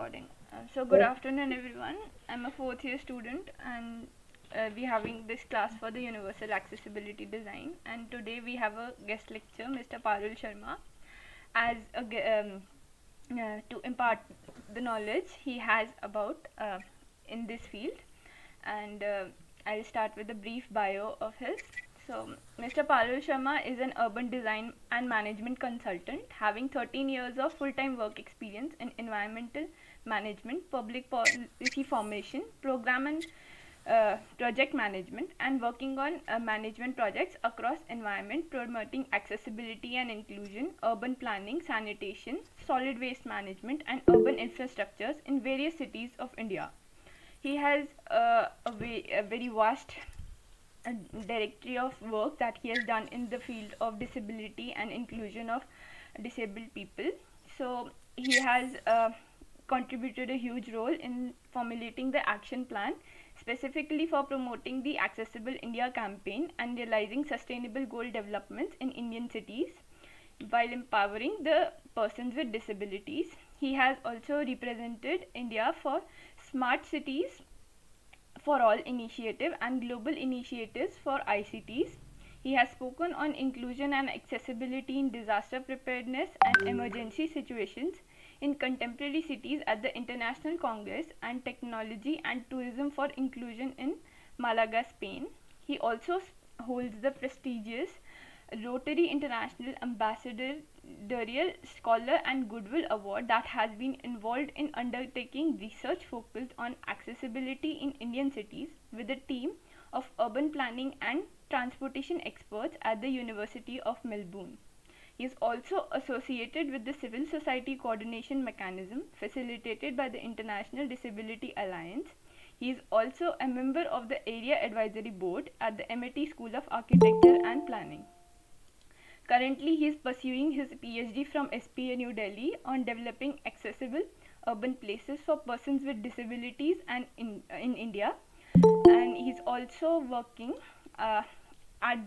recording. Good afternoon, everyone. I'm a fourth year student, and we're having this class for the Universal Accessibility Design. And today we have a guest lecturer, Mr. Parul Sharma, as to impart the knowledge he has about in this field. And I'll start with a brief bio of his. Mr. Parul Sharma is an urban design and management consultant having 13 years of full time work experience in environmental management, public policy formation, program and project management, and working on management projects across environment, promoting accessibility and inclusion, urban planning, sanitation, solid waste management, and urban infrastructures in various cities of India. He has a very vast directory of work that he has done in the field of disability and inclusion of disabled people. So he has contributed a huge role in formulating the action plan specifically for promoting the Accessible India campaign and realizing sustainable goal developments in Indian cities while empowering the persons with disabilities. He has also represented India for Smart Cities for All initiative and global initiatives for ICTs. He has spoken on inclusion and accessibility in disaster preparedness and emergency situations in contemporary cities at the International Congress and Technology and Tourism for Inclusion in Malaga, Spain. He also holds the prestigious Rotary International Ambassadorial Scholar and Goodwill Award that has been involved in undertaking research focused on accessibility in Indian cities with a team of urban planning and transportation experts at the University of Melbourne. He is also associated with the Civil Society Coordination Mechanism facilitated by the International Disability Alliance. He is also a member of the Area Advisory Board at the MIT School of Architecture and Planning. Currently, he is pursuing his PhD from SPA New Delhi on developing accessible urban places for persons with disabilities and in India. And he's also working at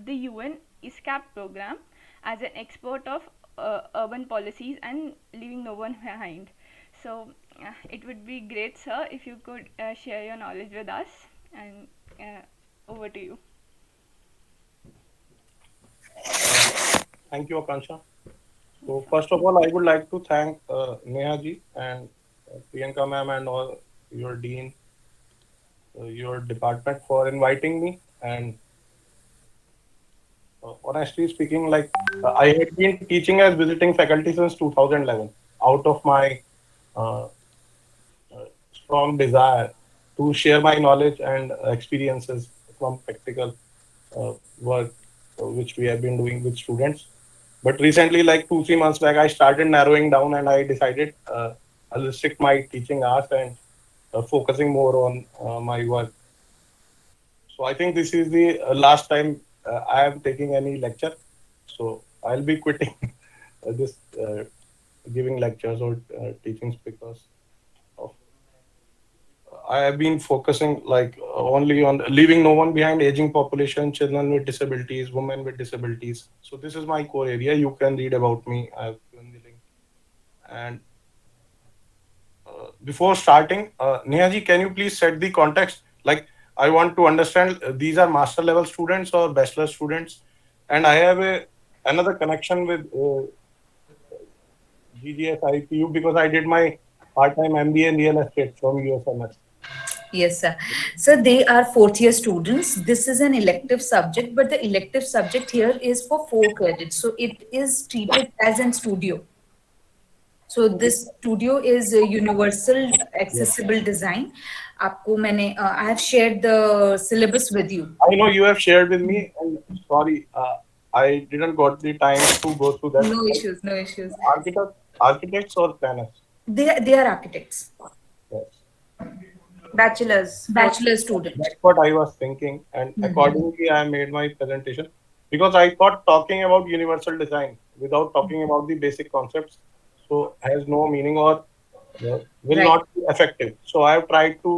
the UN USAP program as an expert of urban policies and leaving no one behind. It would be great, sir, if you could share your knowledge with us. And over to you. Thank you, Akshansha. So first of all, I would like to thank Neha ji and Priyanka ma'am and all your dean, your department for inviting me. And honestly speaking, I had been teaching as visiting faculty since 2011, out of my uh, strong desire to share my knowledge and experiences from practical work which we have been doing with students. But recently, like 2 3 months back, I started narrowing down and I decided I'll restrict my teaching hours and focusing more on my work. So I think this is the last time I am taking any lecture. So I'll be quitting this giving lectures or teachings because of I have been focusing only on leaving no one behind, aging population, children with disabilities, women with disabilities. So this is my core area. You can read about me. I've given the link. And before starting, Neha ji, can you please set the context? Like, I want to understand these are master level students or bachelor students, and I have another connection with GGSIPU because I did my part-time MBA in real estate from USMS. Yes, sir. So they are fourth year students. This is an elective subject, but the elective subject here is for 4 credits. So it is treated as an studio. So this studio is a universal Yes. accessible design. आपको मैंने I have shared the syllabus with you. I know you have shared with me, and sorry, I didn't got the time to go through that. No issues, no issues. Architects or planners? They are architects, Yes. Bachelor's, fourth bachelor year. student. That's what I was thinking, and Mhm. accordingly, I made my presentation because I thought talking about universal design without talking about the basic concepts so has no meaning or will Right. not be effective. So I have tried to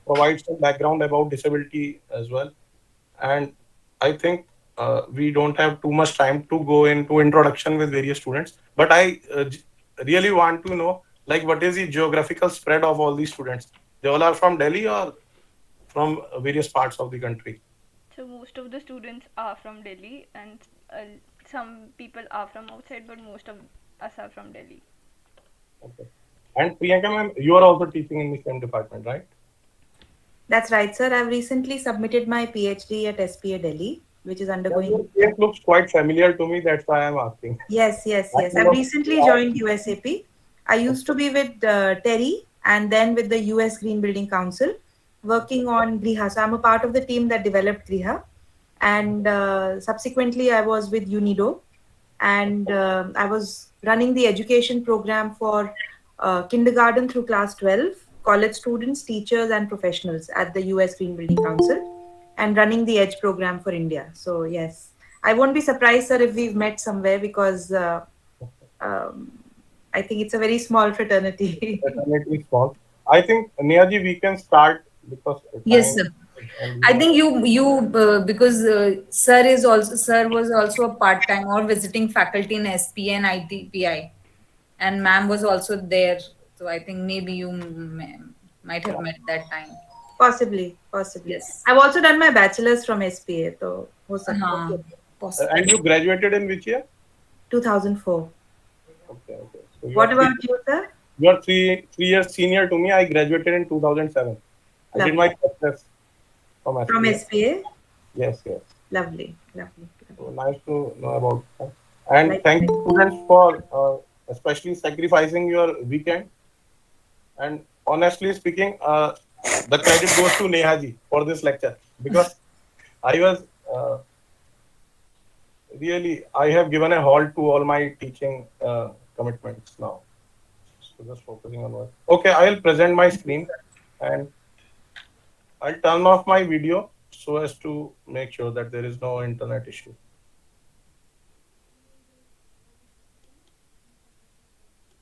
provide some background about disability as well, and I think we don't have too much time to go into introduction with various students. But I really want to know Like, what is the geographical spread of all these students? They all are from Delhi or from various parts of the country? So most of the students are from Delhi, and uh, some people are from outside, but most of us are from Delhi. Okay. And Priyanka ma'am, you are also teaching in the same department, right? That's right, sir. I've recently submitted my PhD at SPA Delhi, which is Yeah, your undergoing. face looks quite familiar to me. That's why I'm asking. Yes, yes, I yes. I've love. recently joined USAP. I used to Okay. be with Terry and then with the US Green Building Council Okay. working on Griha. So I'm a part of the team that developed Griha. And subsequently, I was with UNIDO and I was running the education program for kindergarten through class 12, college students, teachers, and professionals at the US Green Building Council, and running the EDGE program for India. So, yes, I won't be surprised, sir, if we've met somewhere because um, I think it's a very small fraternity. Definitely small. I think Nehaji, we can start because Yes, time sir. and I think because sir was also a part time or visiting faculty in SP and ITPI, and ma'am was also there. So I think maybe you might have yeah. met that time. Possibly, possibly. Yes. I've also done my bachelor's from SPA, so ho sakta hai. Uh-huh. And Possible. you graduated in which year? 2004. Okay, okay. So you are What about you, sir? three years senior to me. I graduated in 2007. I did my Lovely. bachelor's from From SPA. SPA? Yes, yes. Lovely, lovely, So lovely. nice to know about that. And thank Likewise. you, students, for especially sacrificing your weekend. And honestly speaking, the credit goes to Nehaji for this lecture because I was uh, really, I have given a halt to all my teaching commitments now. So just focusing on work. Okay, I'll present my screen and I'll turn off my video so as to make sure that there is no internet issue.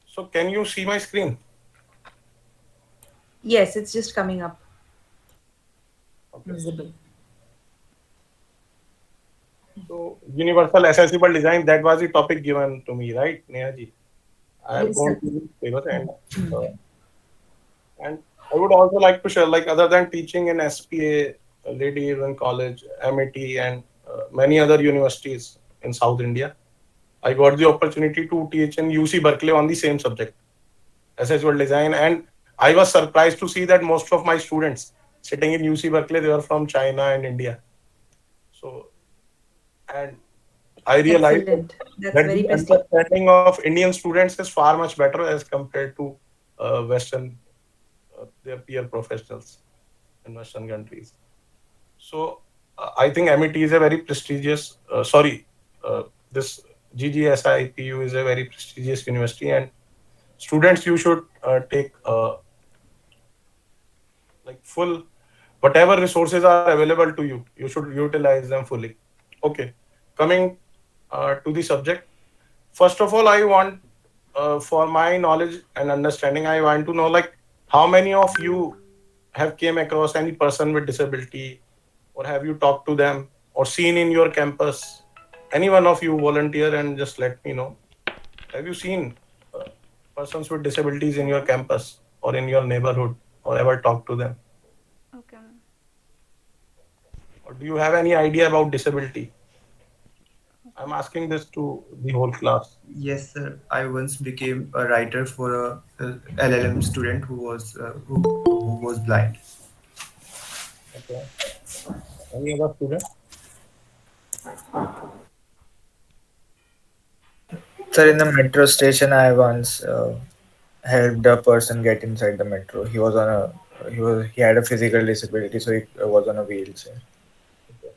So can you see my screen? Yes, it's just coming up. Okay. Visible. So universal accessible design, that was the topic given to me, right, Nehaji? I have Yes, gone sir. through the paper uh, and I would also like to share, like other than teaching in SPA, Lady Evan College, MIT, and many other universities in South India, I got the opportunity to teach in UC Berkeley on the same subject, accessible design, and I was surprised to see that most of my students sitting in UC Berkeley, they were from China and India. So, and I realized Excellent. That's that very the prestigious. understanding of Indian students is far much better as compared to Western, their peer professionals in Western countries. So I think MIT is a very prestigious. This GGSIPU is a very prestigious university, and students you should take like full whatever resources are available to you. You should utilize them fully. Okay, coming to the subject. First of all, I want for my knowledge and understanding, I want to know like how many of you have came across any person with disability, or have you talked to them or seen in your campus? Any one of you volunteer and just let me know. Have you seen uh, persons with disabilities in your campus or in your neighborhood, or ever talked to them? Okay, ma'am. Or do you have any idea about disability? I'm Okay. asking this to the whole class. Yes, sir. I once became a writer for a LLM student who was blind. Okay. Any other student? Sir, in the metro station, I once helped a person get inside the metro. He had a physical disability, so he was on a wheelchair. Okay.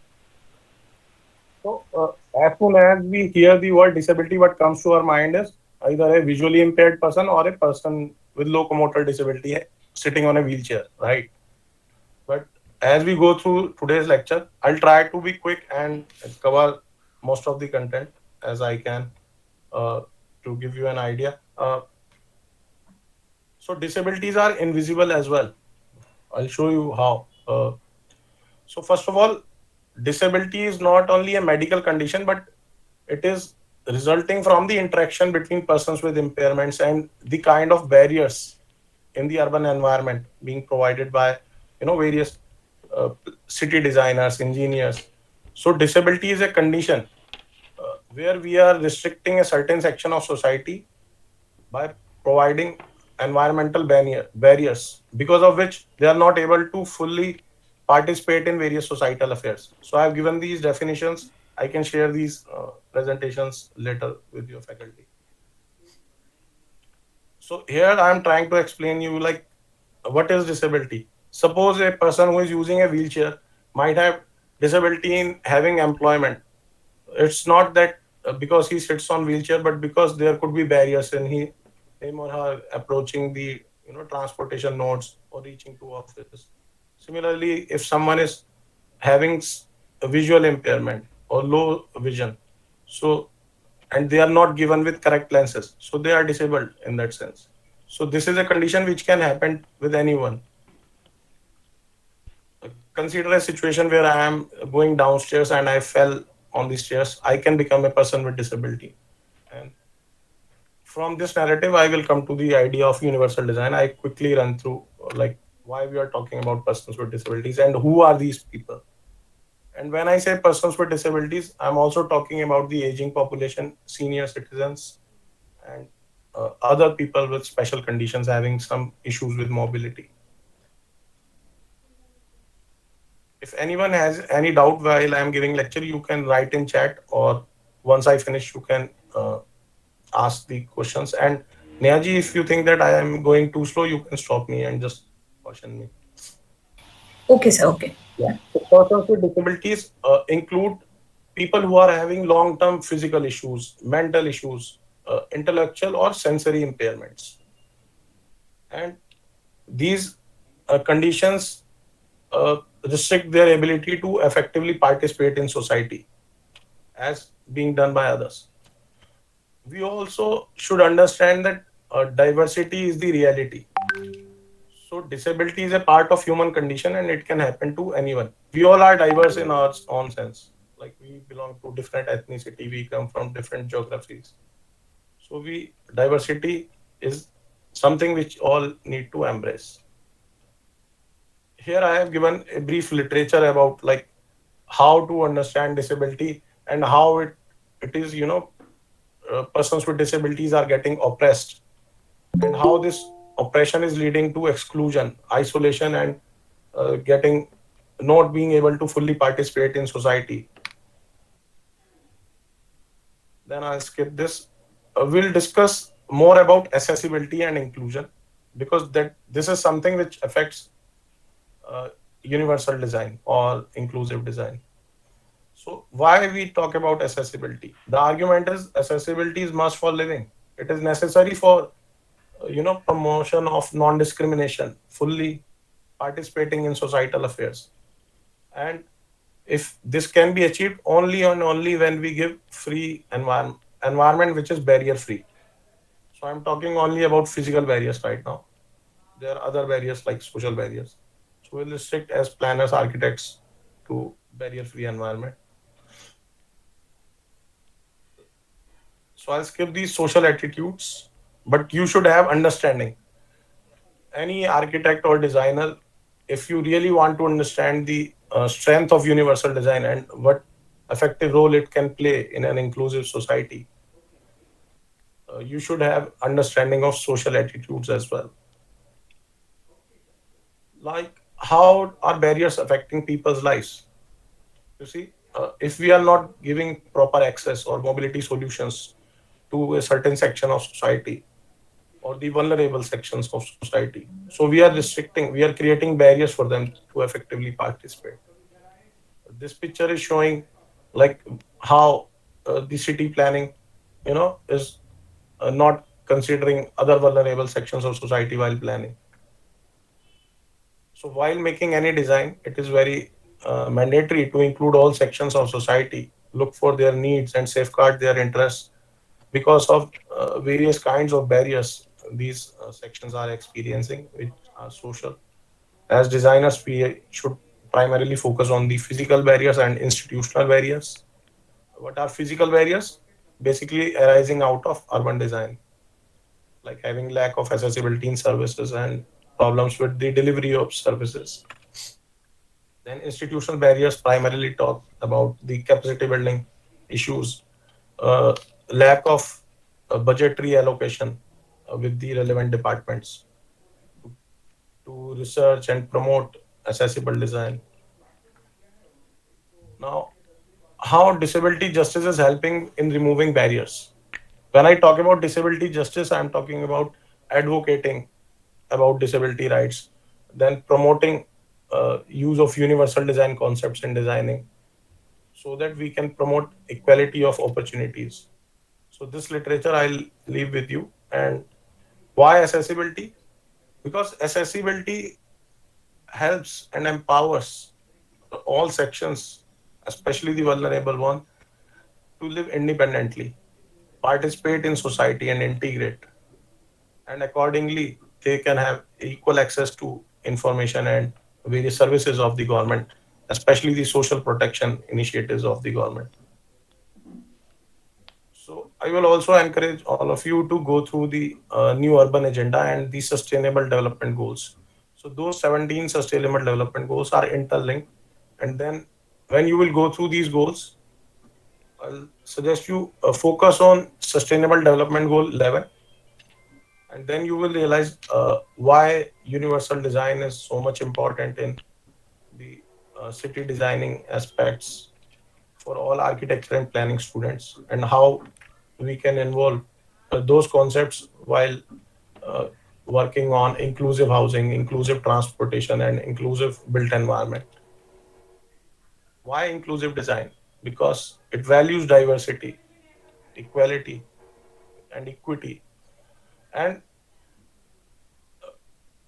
So, as soon as we hear the word disability, what comes to our mind is either a visually impaired person or a person with locomotor disability sitting on a wheelchair, right? But as we go through today's lecture, I'll try to be quick and cover most of the content as I can uh, to give you an idea. So, disabilities are invisible as well. I'll show you how. So, first of all, disability is not only a medical condition, but it is resulting from the interaction between persons with impairments and the kind of barriers in the urban environment being provided by various city designers, engineers. So disability is a condition where we are restricting a certain section of society by providing environmental barriers, because of which they are not able to fully participate in various societal affairs. So I have given these definitions. I can share these presentations later with your faculty. So here I am trying to explain you like what is disability. Suppose a person who is using a wheelchair might have disability in having employment. It's not that because he sits on wheelchair, but because there could be barriers in him or her approaching the transportation nodes or reaching to office. Similarly, if someone is having a visual impairment or low vision, so and they are not given with correct lenses, so they are disabled in that sense. So this is a condition which can happen with anyone. Consider a situation where I am going downstairs and I fell on the stairs. I can become a person with disability. And from this narrative, I will come to the idea of universal design. I quickly run through like why we are talking about persons with disabilities and who are these people. And when I say persons with disabilities, I'm also talking about the aging population, senior citizens, and other people with special conditions having some issues with mobility. If anyone has any doubt while I'm giving lecture, you can write in chat, or once I finish, you can ask the questions. And Nehaji, if you think that I am going too slow, you can stop me and just caution me. Okay, sir. Okay. Yeah. So persons with disabilities include people who are having long-term physical issues, mental issues, intellectual or sensory impairments, and these conditions uh, restrict their ability to effectively participate in society as being done by others. We also should understand that diversity is the reality. So disability is a part of human condition and it can happen to anyone. We all are diverse in our own sense. Like we belong to different ethnicity, we come from different geographies. So we diversity is something which all need to embrace. Here I have given a brief literature about like how to understand disability and how it is persons with disabilities are getting oppressed, and how this oppression is leading to exclusion, isolation, and getting not being able to fully participate in society. Then I'll skip this. We'll discuss more about accessibility and inclusion, because that this is something which affects uh, universal design or inclusive design. So why we talk about accessibility? The argument is accessibility is must for living. It is necessary for promotion of non-discrimination, fully participating in societal affairs. And if this can be achieved only and only when we give free environment which is barrier free. So I'm talking only about physical barriers right now. There are other barriers like social barriers. So we'll restrict as planners, architects to barrier free environment. So I'll skip these social attitudes, but you should have understanding. Any architect or designer, if you really want to understand the strength of universal design and what effective role it can play in an inclusive society, you should have understanding of social attitudes as well. Like how are barriers affecting people's lives? You see, if we are not giving proper access or mobility solutions to a certain section of society or the vulnerable sections of society, so we are restricting, we are creating barriers for them to effectively participate. This picture is showing like how the city planning is not considering other vulnerable sections of society while planning. So while making any design, it is very mandatory to include all sections of society, look for their needs and safeguard their interests, because of various kinds of barriers these sections are experiencing, which are social. As designers, we should primarily focus on the physical barriers and institutional barriers. What are physical barriers? basically arising out of urban design, like having lack of accessibility in services and problems with the delivery of services. Then institutional barriers primarily talk about the capacity building issues, uh, lack of budgetary allocation with the relevant departments to research and promote accessible design. Now, how disability justice is helping in removing barriers. When I talk about disability justice, I'm talking about advocating about disability rights, then promoting use of universal design concepts in designing so that we can promote equality of opportunities. So this literature I'll leave with you. And why accessibility? Because accessibility helps and empowers all sections, especially the vulnerable one, to live independently, participate in society and integrate. And accordingly, they can have equal access to information and various services of the government, especially the social protection initiatives of the government. So I will also encourage all of you to go through the new urban agenda and the sustainable development goals. So those 17 sustainable development goals are interlinked. And then when you will go through these goals, I'll suggest you focus on sustainable development goal 11, and then you will realize why universal design is so much important in the city designing aspects for all architecture and planning students, and how we can involve those concepts while uh, working on inclusive housing, inclusive transportation, and inclusive built environment. Why inclusive design? Because it values diversity, equality, and equity. And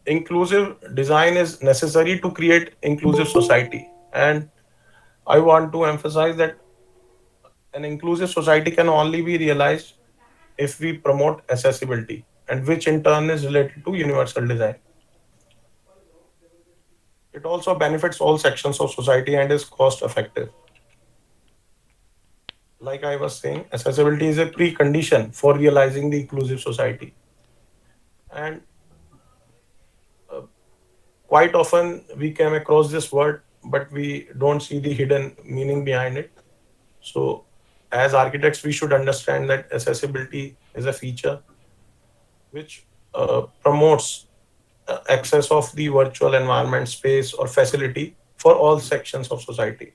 inclusive design is necessary to create inclusive society. And I want to emphasize that an inclusive society can only be realized if we promote accessibility, and which in turn is related to universal design. It also benefits all sections of society and is cost effective. Like I was saying, accessibility is a precondition for realizing the inclusive society. And uh, quite often we came across this word, but we don't see the hidden meaning behind it. So, as architects, we should understand that accessibility is a feature which promotes access of the virtual environment, space, or facility for all sections of society.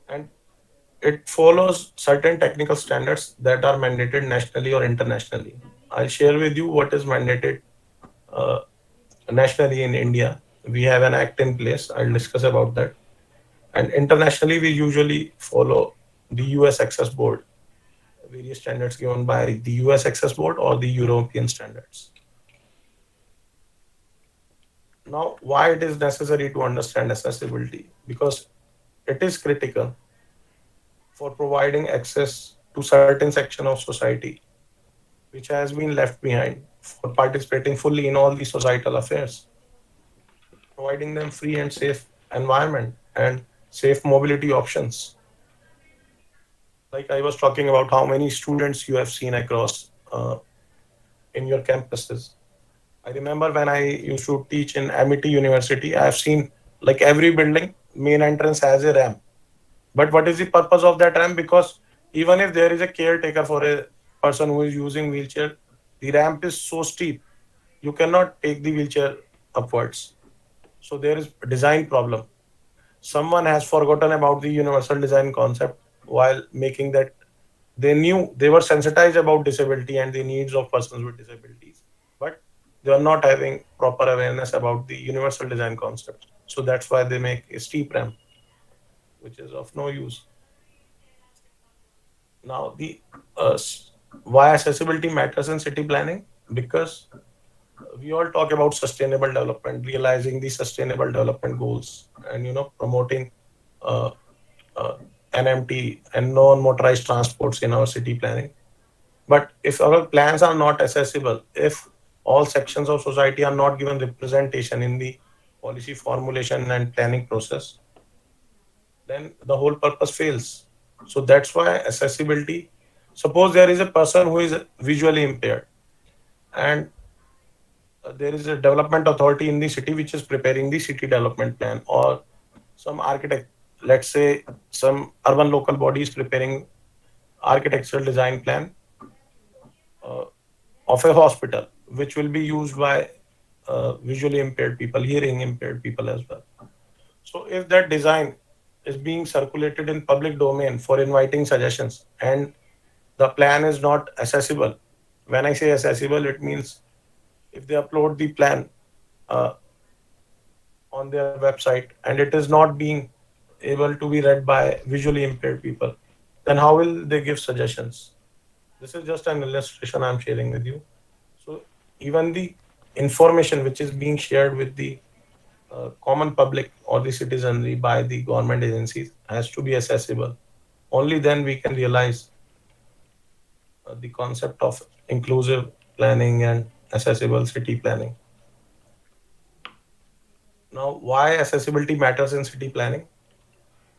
And it follows certain technical standards that are mandated nationally or internationally. I'll share with you what is mandated uh, nationally in India. We have an act in place. I'll discuss about that. And internationally, we usually follow the US Access Board, various standards given by the US Access Board or the European standards. Now, why it is necessary to understand accessibility? Because it is critical for providing access to certain section of society which has been left behind, for participating fully in all the societal affairs, providing them free and safe environment and safe mobility options. Like I was talking about how many students you have seen across in your campuses. I remember when I used to teach in Amity University, I have seen like every building, main entrance has a ramp. But what is the purpose of that ramp? Because even if there is a caretaker for a person who is using wheelchair, the ramp is so steep, you cannot take the wheelchair upwards. So there is a design problem. Someone has forgotten about the universal design concept while making that. They knew, they were sensitized about disability and the needs of persons with disabilities, but they are not having proper awareness about the universal design concept. So that's why they make a steep ramp, which is of no use. Now, the why accessibility matters in city planning? Because we all talk about sustainable development, realizing the sustainable development goals, and promoting uh, uh, NMT and non-motorized transports in our city planning. But if our plans are not accessible, if all sections of society are not given representation in the policy formulation and planning process, then the whole purpose fails. So that's why accessibility Suppose there is a person who is visually impaired, and there is a development authority in the city which is preparing the city development plan, or some architect, let's say some urban local body is preparing architectural design plan uh, of a hospital which will be used by visually impaired people, hearing impaired people as well. So if that design is being circulated in public domain for inviting suggestions, and the plan is not accessible, when I say accessible, it means if they upload the plan uh, on their website and it is not being able to be read by visually impaired people, then how will they give suggestions? This is just an illustration I'm sharing with you. So even the information which is being shared with the common public or the citizenry by the government agencies has to be accessible. Only then we can realize the concept of inclusive planning and accessible city planning. Now, why accessibility matters in city planning?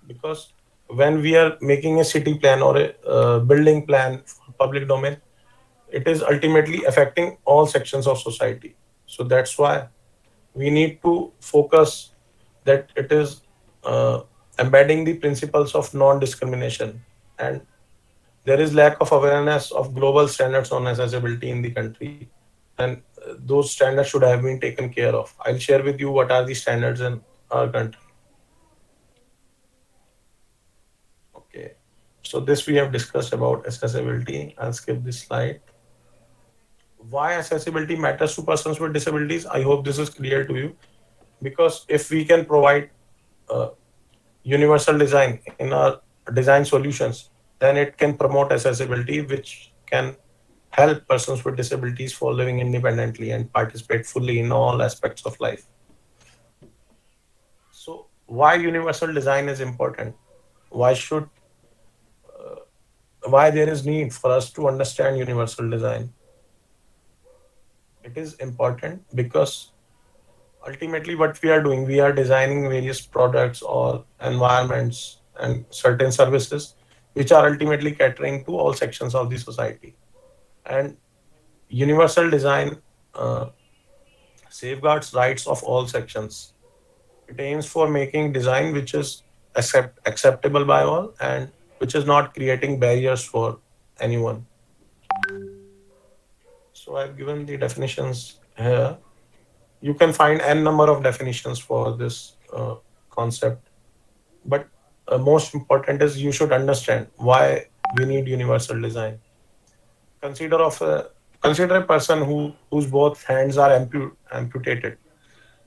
Because when we are making a city plan or a building plan for public domain, it is ultimately affecting all sections of society. So that's why we need to focus that it is uh, embedding the principles of non-discrimination, and there is lack of awareness of global standards on accessibility in the country, and those standards should have been taken care of. I'll share with you what are the standards in our country. Okay, so this we have discussed about accessibility. I'll skip this slide. Why accessibility matters to persons with disabilities? I hope this is clear to you, because if we can provide uh, universal design in our design solutions, then it can promote accessibility, which can help persons with disabilities for living independently and participate fully in all aspects of life. So, why universal design is important? Why should why there is need for us to understand universal design? It is important because ultimately what we are doing, we are designing various products or environments and certain services which are ultimately catering to all sections of the society. And universal design uh, safeguards rights of all sections. It aims for making design which is acceptable by all and which is not creating barriers for anyone. So I've given the definitions here. You can find n number of definitions for this concept, but most important is you should understand why we need universal design. Consider of a consider a person whose both hands are amputated.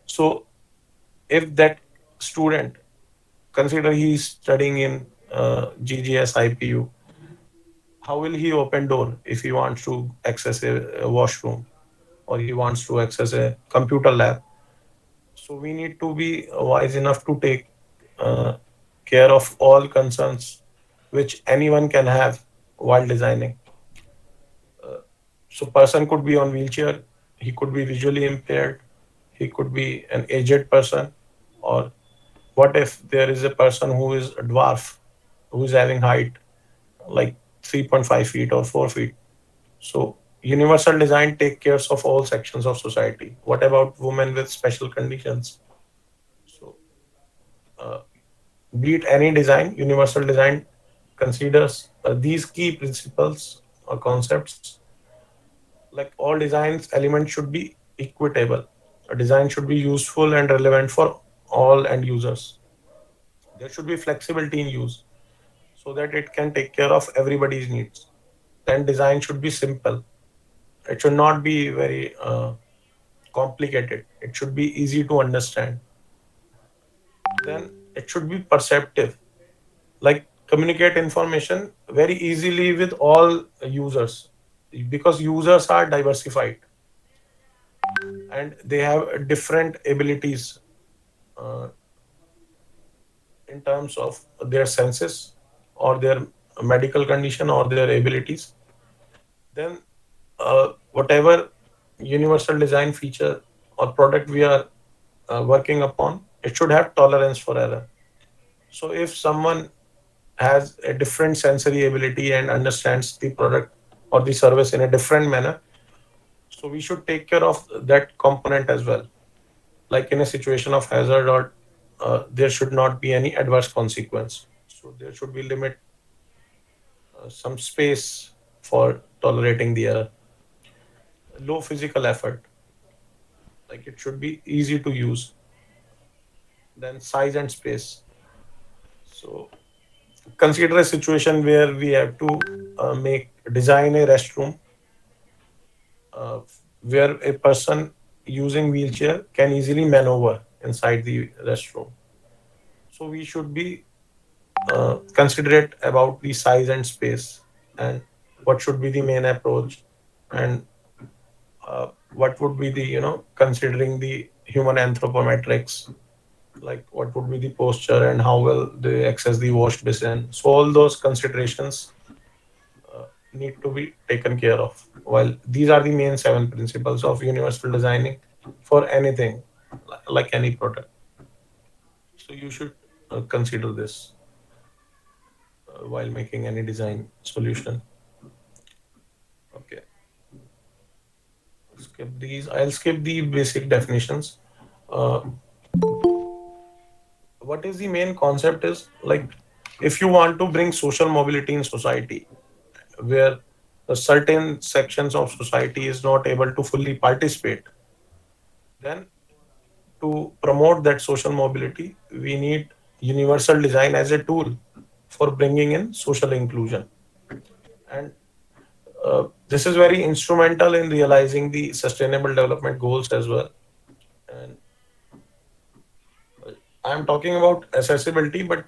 So if that student, consider he is studying in GGS IPU, how will he open door if he wants to access a washroom or he wants to access a computer lab? So we need to be wise enough to take uh, care of all concerns which anyone can have while designing. So person could be on wheelchair, he could be visually impaired, he could be an aged person, or what if there is a person who is a dwarf, who is having height like 3.5 feet or 4 feet? So universal design take care of all sections of society. What about women with special conditions? So uh, be it any design, universal design considers these key principles or concepts. Like all designs, elements should be equitable. A design should be useful and relevant for all end users. There should be flexibility in use so that it can take care of everybody's needs. Then design should be simple. It should not be very complicated. It should be easy to understand. Then it should be perceptive, like communicate information very easily with all users, because users are diversified and they have different abilities uh, in terms of their senses or their medical condition or their abilities. Then whatever universal design feature or product we are working upon, it should have tolerance for error. So if someone has a different sensory ability and understands the product or the service in a different manner. So we should take care of that component as well. Like in a situation of hazard, or there should not be any adverse consequence. So there should be limit, some space for tolerating the error. Low physical effort, like it should be easy to use. Then size and space. So consider a situation where we have to make design a restroom uh, where a person using wheelchair can easily maneuver inside the restroom. So we should be considerate about the size and space, and what should be the main approach, and what would be the, considering the human anthropometrics, like what would be the posture and how will they access the wash basin. So all those considerations need to be taken care of. While these are the main seven principles of universal designing for anything, like any product. So you should consider this while making any design solution. Okay, skip these. I'll skip the basic definitions. Uh, what is the main concept is like, if you want to bring social mobility in society where a certain sections of society is not able to fully participate, then to promote that social mobility, we need universal design as a tool for bringing in social inclusion. And this is very instrumental in realizing the sustainable development goals as well. And I'm talking about accessibility, but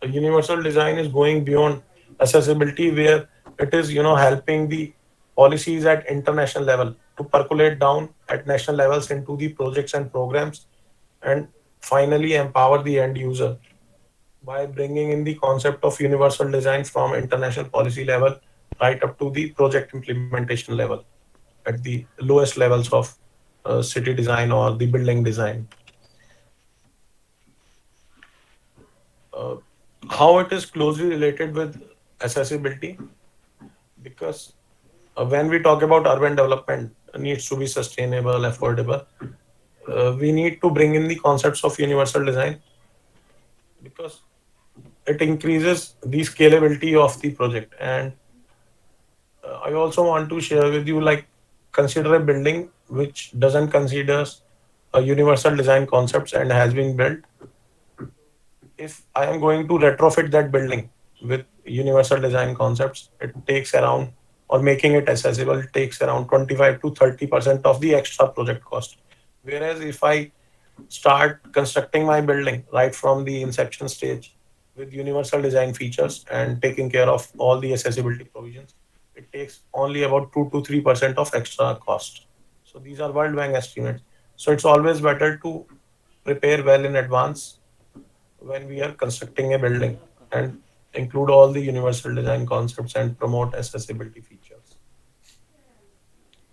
universal design is going beyond accessibility, where it is, helping the policies at international level to percolate down at national levels into the projects and programs, and finally empower the end user by bringing in the concept of universal design from international policy level right up to the project implementation level at the lowest levels of city design or the building design. uh, how it is closely related with accessibility, because when we talk about urban development needs to be sustainable, affordable, we need to bring in the concepts of universal design, because it increases the scalability of the project. And I also want to share with you, like, consider a building which doesn't consider a universal design concepts and has been built. If I am going to retrofit that building with universal design concepts, it takes around, or making it accessible, it takes around 25 to 30% of the extra project cost. Whereas if I start constructing my building right from the inception stage with universal design features and taking care of all the accessibility provisions, it takes only about 2 to 3% of extra cost. So these are World Bank estimates. So it's always better to prepare well in advance when we are constructing a building, and include all the universal design concepts and promote accessibility features.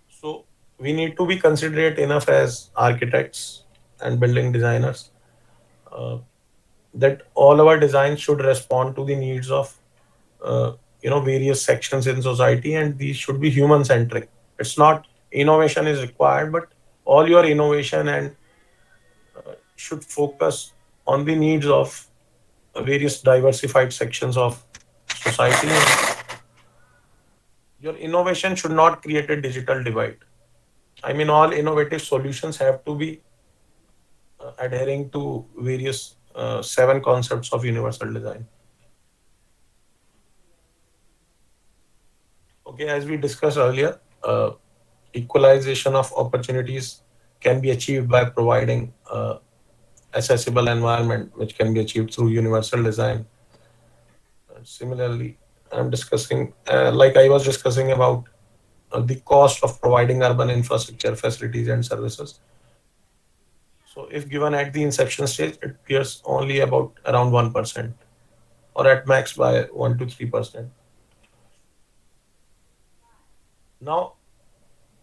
So we need to be considerate enough as architects and building designers, uh, that all our designs should respond to the needs of uh, various sections in society, and these should be human centric. It's not innovation is required, but all your innovation and should focus on the needs of various diversified sections of society. Your innovation should not create a digital divide. I mean, all innovative solutions have to be adhering to various seven concepts of universal design. Okay, as we discussed earlier, equalization of opportunities can be achieved by providing accessible environment, which can be achieved through universal design. Similarly, I'm discussing, like I was discussing about the cost of providing urban infrastructure, facilities, and services. So, if given at the inception stage, it appears only about around 1%, or at max by 1 to 3%. Now,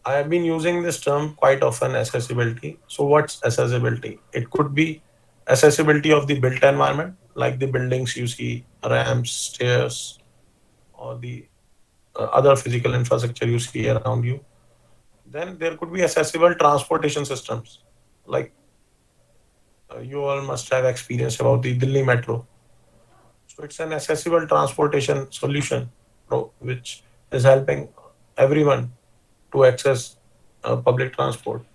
I have been using this term quite often, accessibility. So, what's accessibility? It could be accessibility of the built environment, like the buildings you see, ramps, stairs, or the other physical infrastructure you see around you. Then there could be accessible transportation systems. Like you all must have experience about the Delhi Metro. So it's an accessible transportation solution which is helping everyone to access public transport.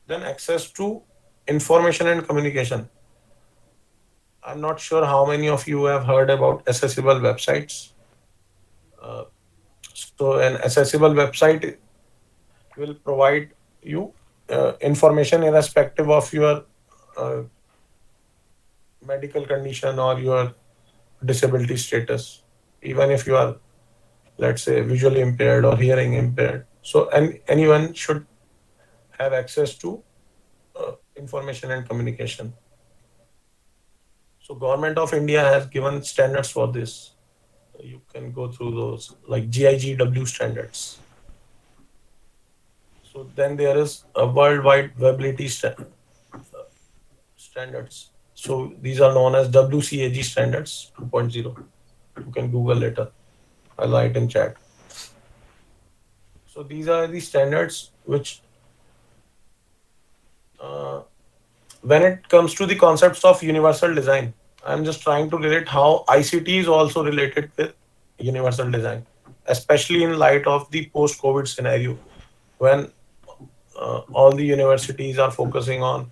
Then access to information and communication. I'm not sure how many of you have heard about accessible websites. Uh, so an accessible website will provide you information irrespective of your uh, medical condition or your disability status, even if you are, let's say, visually impaired or hearing impaired. So anyone should have access to information and communication. So government of India has given standards for this. You can go through those like GIGW standards. So then there is a worldwide webability standards. So these are known as WCAG standards 2.0. You can Google later. I'll write in chat. So these are the standards which, uh, when it comes to the concepts of universal design, I'm just trying to relate how ICT is also related with universal design, especially in light of the post-COVID scenario when all the universities are focusing on,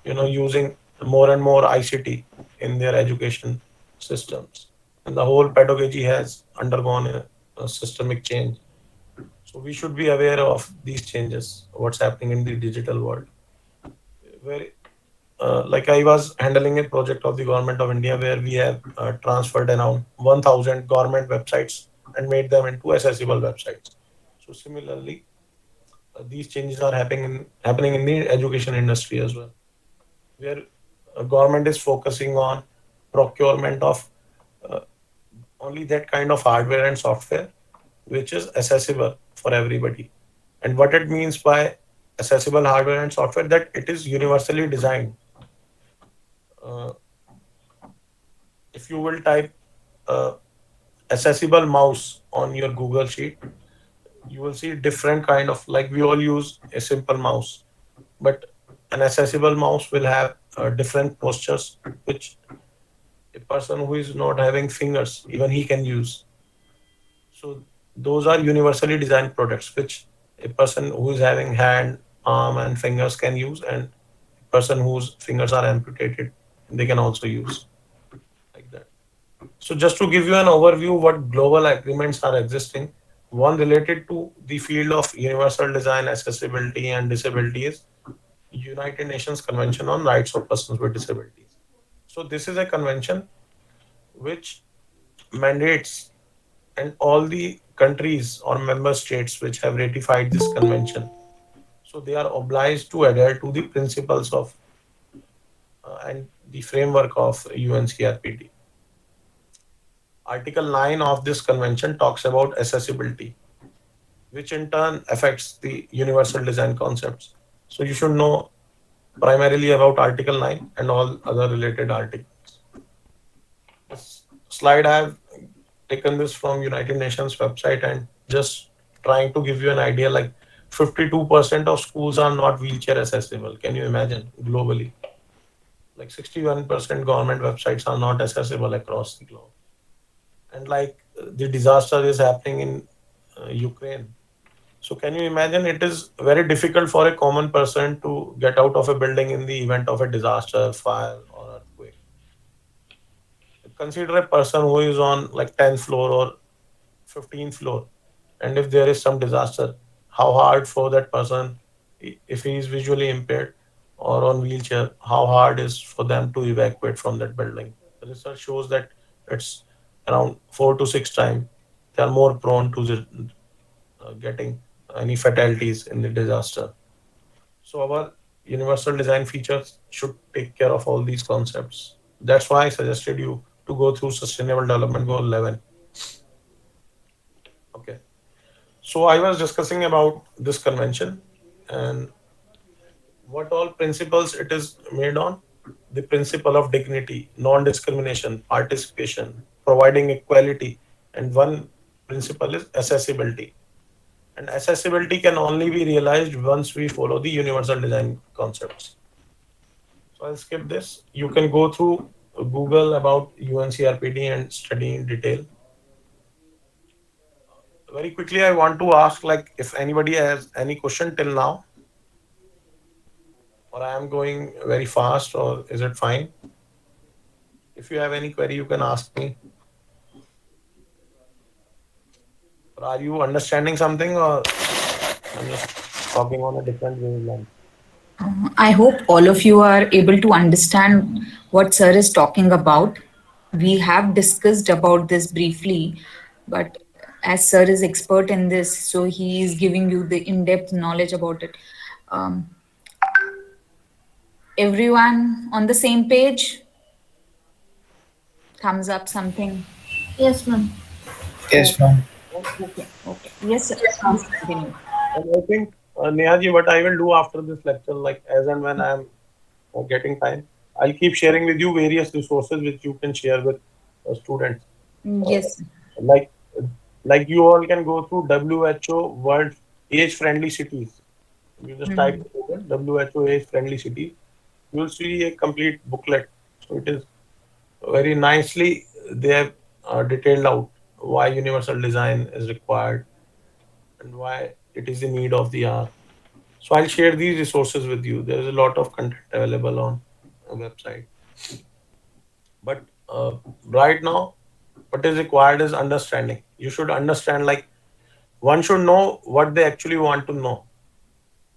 using more and more ICT in their education systems, and the whole pedagogy has undergone a systemic change. So we should be aware of these changes, what's happening in the digital world. Where, like I was handling a project of the government of India where we have transferred around 1,000 government websites and made them into accessible websites. So similarly, these changes are happening in the education industry as well, where government is focusing on procurement of uh, only that kind of hardware and software which is accessible for everybody. And what it means by accessible hardware and software, that it is universally designed. Uh, if you will type uh, accessible mouse on your Google sheet, you will see different kind of, like we all use a simple mouse, but an accessible mouse will have different postures which a person who is not having fingers even he can use. So those are universally designed products which a person who is having hand, arm, and fingers can use, and a person whose fingers are amputated, they can also use, like that. So just to give you an overview, what global agreements are existing, one related to the field of universal design, accessibility, and disability is United Nations Convention on Rights of Persons with Disabilities. So this is a convention which mandates, and all the countries or member states which have ratified this convention, so they are obliged to adhere to the principles of and the framework of UNCRPD. Article 9 of this convention talks about accessibility, which in turn affects the universal design concepts. So you should know primarily about Article 9 and all other related articles. This slide I have taken this from United Nations website and just trying to give you an idea, like 52% of schools are not wheelchair accessible. Can you imagine globally? Like 61% government websites are not accessible across the globe. And like the disaster is happening in Ukraine. So can you imagine, it is very difficult for a common person to get out of a building in the event of a disaster, fire, or earthquake. Consider a person who is on like 10th floor or 15th floor, and if there is some disaster, how hard for that person, if he is visually impaired or on wheelchair, how hard is for them to evacuate from that building. The research shows that it's around 4 to 6 times they are more prone to getting any fatalities in the disaster. So our universal design features should take care of all these concepts. That's why I suggested you to go through Sustainable Development Goal 11. Okay. So I was discussing about this convention and what all principles it is made on. the principle of dignity, non-discrimination, participation, providing equality, and one principle is accessibility. And accessibility can only be realized once we follow the universal design concepts. So I'll skip this. You can go through Google about UNCRPD and study in detail. Very quickly, I want to ask like if anybody has any question till now, or I am going very fast, or is it fine? If you have any query, you can ask me. Or are you understanding something, or I'm just talking on a different wavelength? I hope all of you are able to understand what Sir is talking about. We have discussed about this briefly, but as Sir is expert in this, so he is giving you the in-depth knowledge about it. Um, everyone on the same page? Thumbs up, something. Yes, ma'am. Oh, Yes, ma'am. okay, okay. Yes, sir. Please continue. And I think, Neha what I will do after this lecture, like as and when I am getting time, I'll keep sharing with you various resources which you can share with students. Uh, Yes. like, like you all can go through WHO World Age Friendly Cities. You just type Mhm. Google WHO Age Friendly Cities. You'll see a complete booklet. So it is very nicely they have detailed out why universal design is required and why it is the need of the hour. So I'll share these resources with you. There is a lot of content available on a website. But right now, what is required is understanding. You should understand, like, one should know what they actually want to know.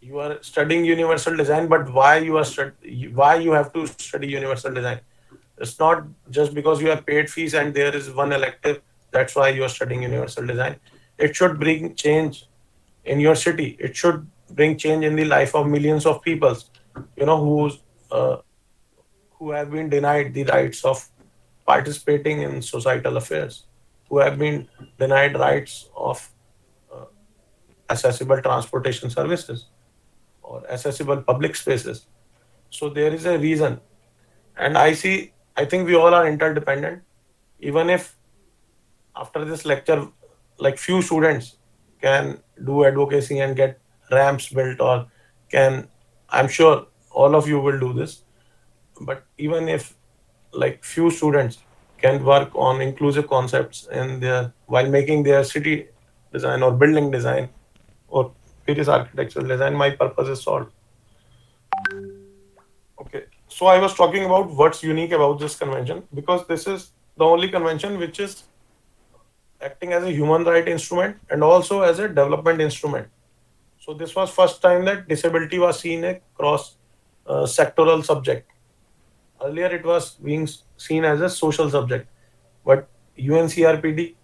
You are studying universal design, but why you have to study universal design? It's not just because you have paid fees and there is one elective. That's why you are studying universal design. It should bring change in your city. It should bring change in the life of millions of people. Uh, who have been denied the rights of participating in societal affairs, who have been denied rights of uh, accessible transportation services or accessible public spaces. So there is a reason. And I think we all are interdependent. Even if after this lecture, like few students can do advocacy and get ramps built, or can, I'm sure all of you will do this. But even if like few students can work on inclusive concepts in their while making their city design or building design or various architectural design, my purpose is solved. Okay, so I was talking about what's unique about this convention, because this is the only convention which is acting as a human right instrument and also as a development instrument. So this was first time that disability was seen a cross sectoral subject. Earlier it was being seen as a social subject, but UNCRPD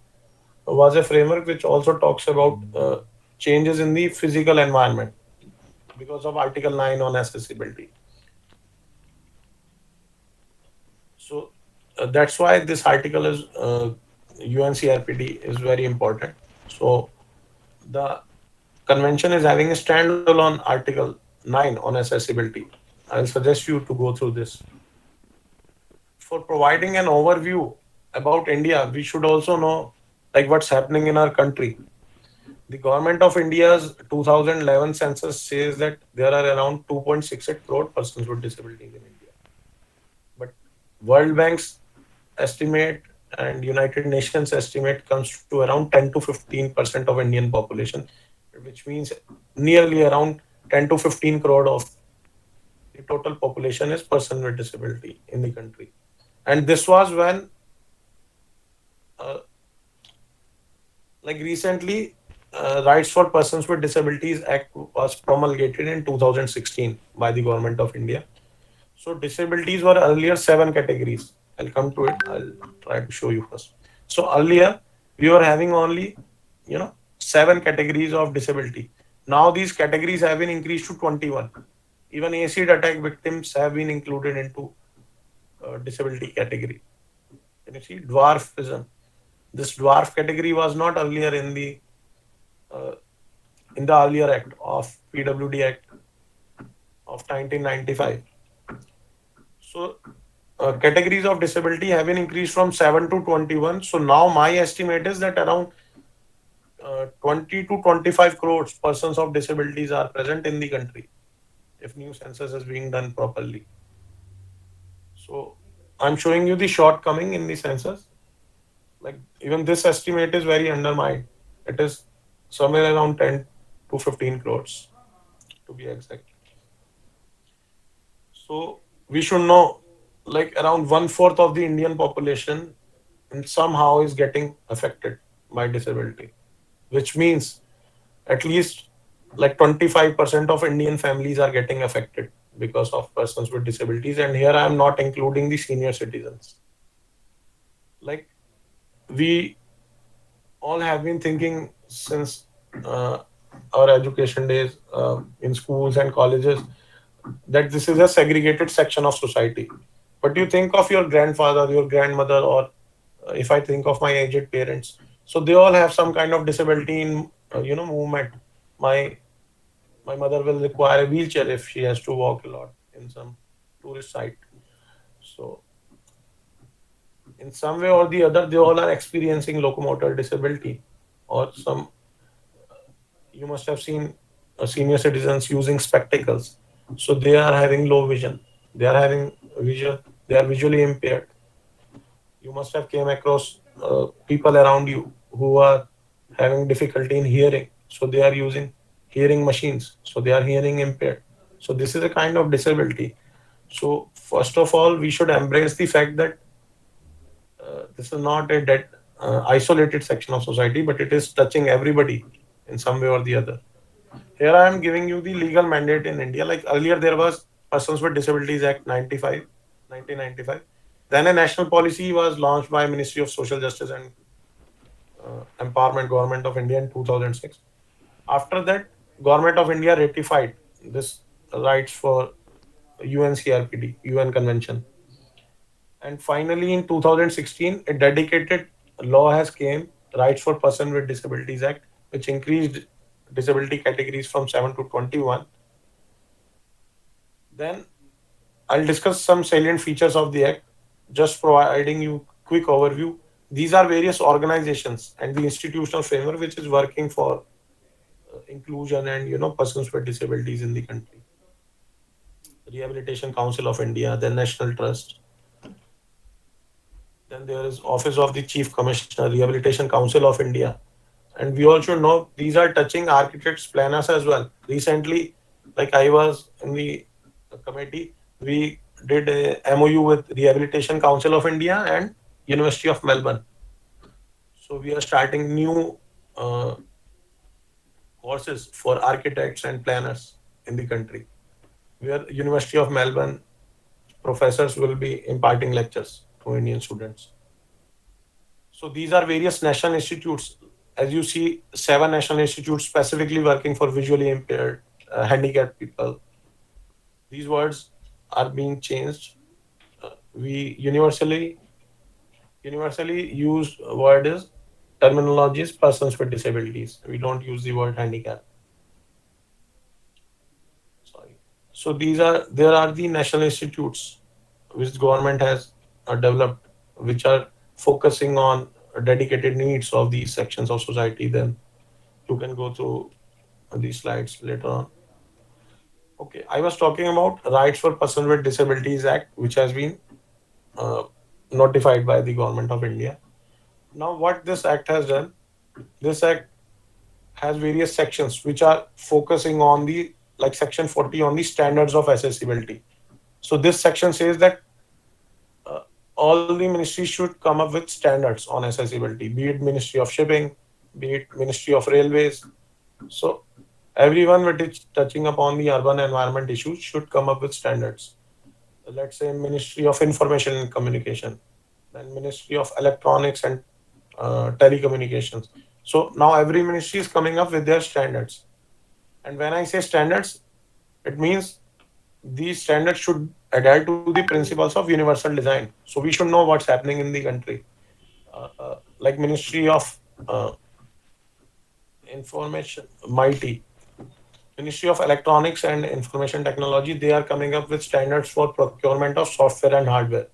was a framework which also talks about changes in the physical environment because of Article 9 on accessibility. So that's why this article is UNCRPD is very important. So the convention is having a standalone Article 9 on accessibility. I'll suggest you to go through this. For providing an overview about India, we should also know like what's happening in our country. The government of India's 2011 census says that there are around 2.68 crore persons with disabilities in India. But World Bank's estimate and United Nations estimate comes to around 10 to 15% of Indian population, which means nearly around 10 to 15 crore of the total population is person with disability in the country. And this was when uh, like recently, Rights for Persons with Disabilities Act was promulgated in 2016 by the government of India. So disabilities were earlier seven categories. I'll come to it. I'll try to show you first. So earlier we were having only, seven categories of disability. Now these categories have been increased to 21. Even acid attack victims have been included into disability category. Can you see dwarfism? This dwarf category was not earlier uh, in the earlier act of PWD Act of 1995. So categories of disability have been increased from 7 to 21. So now my estimate is that around 20 to 25 crores persons of disabilities are present in the country if new census is being done properly. So I'm showing you the shortcoming in the census. Like even this estimate is very undermined. It is somewhere around 10 to 15 crores to be exact. So we should know like around one fourth of the Indian population and somehow is getting affected by disability, which means at least like 25% of Indian families are getting affected because of persons with disabilities. And here I am not including the senior citizens. Like we all have been thinking since uh, our education days in schools and colleges that this is a segregated section of society. But you think of your grandfather, your grandmother, or if I think of my aged parents, so they all have some kind of disability in movement. My my mother will require a wheelchair if she has to walk a lot in some tourist site. So in some way or the other, they all are experiencing locomotor disability, or some you must have seen senior citizens using spectacles. So they are having low vision. They are having visual. They are visually impaired. You must have came across people around you who are having difficulty in hearing. So they are using hearing machines. So they are hearing impaired. So this is a kind of disability. So first of all, we should embrace the fact that this is not a dead, isolated section of society, but it is touching everybody in some way or the other. Here I am giving you the legal mandate in India. Like earlier, there was Persons with Disabilities Act 95, 1995. Then a national policy was launched by Ministry of Social Justice and Empowerment Government of India in 2006. After that, Government of India ratified this rights for UNCRPD, UN Convention. And finally, in 2016, a dedicated law has came, Rights for Person with Disabilities Act, which increased disability categories from 7 to 21. Then I'll discuss some salient features of the Act, just providing you quick overview. These are various organizations and the institutional framework which is working for inclusion and persons with disabilities in the country. Rehabilitation Council of India, the National Trust. Then there is Office of the Chief Commissioner, Rehabilitation Council of India. And we all should know these are touching architects, planners as well. Recently, like I was in the committee, we did a MOU with Rehabilitation Council of India and University of Melbourne. So we are starting new uh, courses for architects and planners in the country, where University of Melbourne professors will be imparting lectures to Indian students. So these are various national institutes. As you see, seven national institutes specifically working for visually impaired, handicapped people. These words are being changed. We universally used word is terminology is persons with disabilities. We don't use the word handicap. Sorry. So there are the national institutes which government has developed, which are focusing on dedicated needs of these sections of society. Then you can go through these slides later on. Okay, I was talking about Rights for Person with Disabilities Act, which has been uh, notified by the government of India. Now, what this act has done, this act has various sections which are focusing on the like section 40 on the standards of accessibility. So this section says that uh, all the ministries should come up with standards on accessibility, be it Ministry of Shipping, be it Ministry of Railways. So everyone with it touching upon the urban environment issues should come up with standards. Let's say Ministry of Information and Communication, then Ministry of Electronics and Telecommunications. So now every ministry is coming up with their standards. And when I say standards, it means these standards should adhere to the principles of universal design. So we should know what's happening in the country. Like Ministry of uh, Information, mighty. Ministry of Electronics and Information Technology, they are coming up with standards for procurement of software and hardware.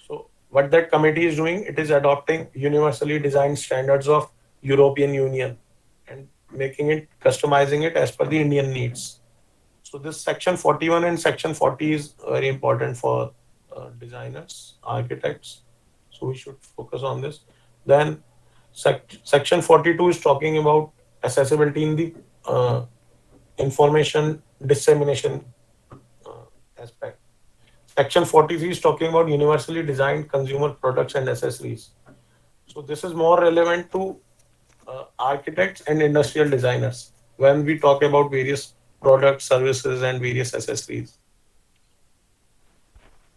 So what that committee is doing, it is adopting universally designed standards of European Union and making it, customizing it as per the Indian needs. So this section 41 and section 40 is very important for designers, architects. So we should focus on this. Then section 42 is talking about accessibility in the information dissemination aspect. Section 43 is talking about universally designed consumer products and accessories. So this is more relevant to architects and industrial designers when we talk about various products, services, and various accessories.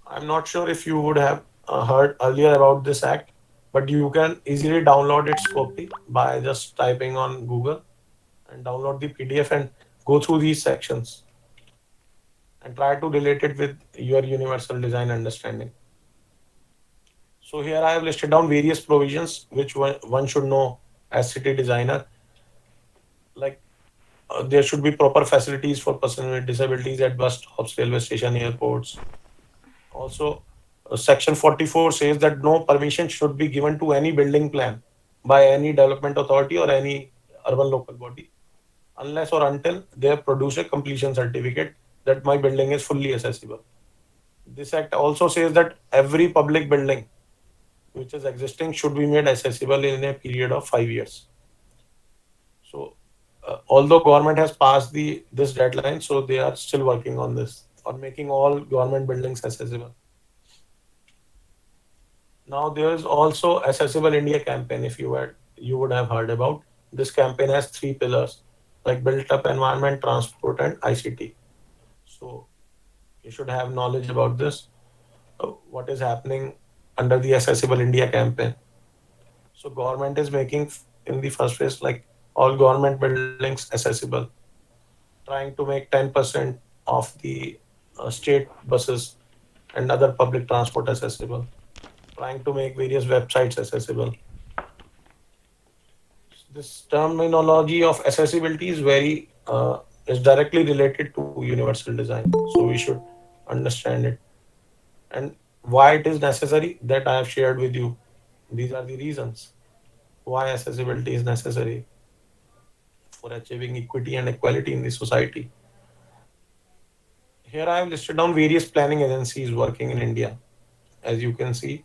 I'm not sure if you would have heard earlier about this act, but you can easily download its copy by just typing on Google and download the PDF and go through these sections and try to relate it with your universal design understanding. So here I have listed down various provisions which one should know as city designer. Like there should be proper facilities for persons with disabilities at bus stops, railway station, airports. Also, Section 44 says that no permission should be given to any building plan by any development authority or any urban local body unless or until they have produced a completion certificate that my building is fully accessible. This act also says that every public building which is existing should be made accessible in a period of 5 years. So, although government has passed the this deadline, so they are still working on this on making all government buildings accessible. Now there is also Accessible India campaign. If you would have heard about this campaign has three pillars like built up environment, transport, and ICT. So you should have knowledge about this. What is happening under the Accessible India campaign? So government is making in the first phase like all government buildings accessible, trying to make 10% of the state buses and other public transport accessible, trying to make various websites accessible. This terminology of accessibility is very is directly related to universal design. So we should understand it and why it is necessary that I have shared with you. These are the reasons why accessibility is necessary for achieving equity and equality in the society. Here I have listed down various planning agencies working in India, as you can see,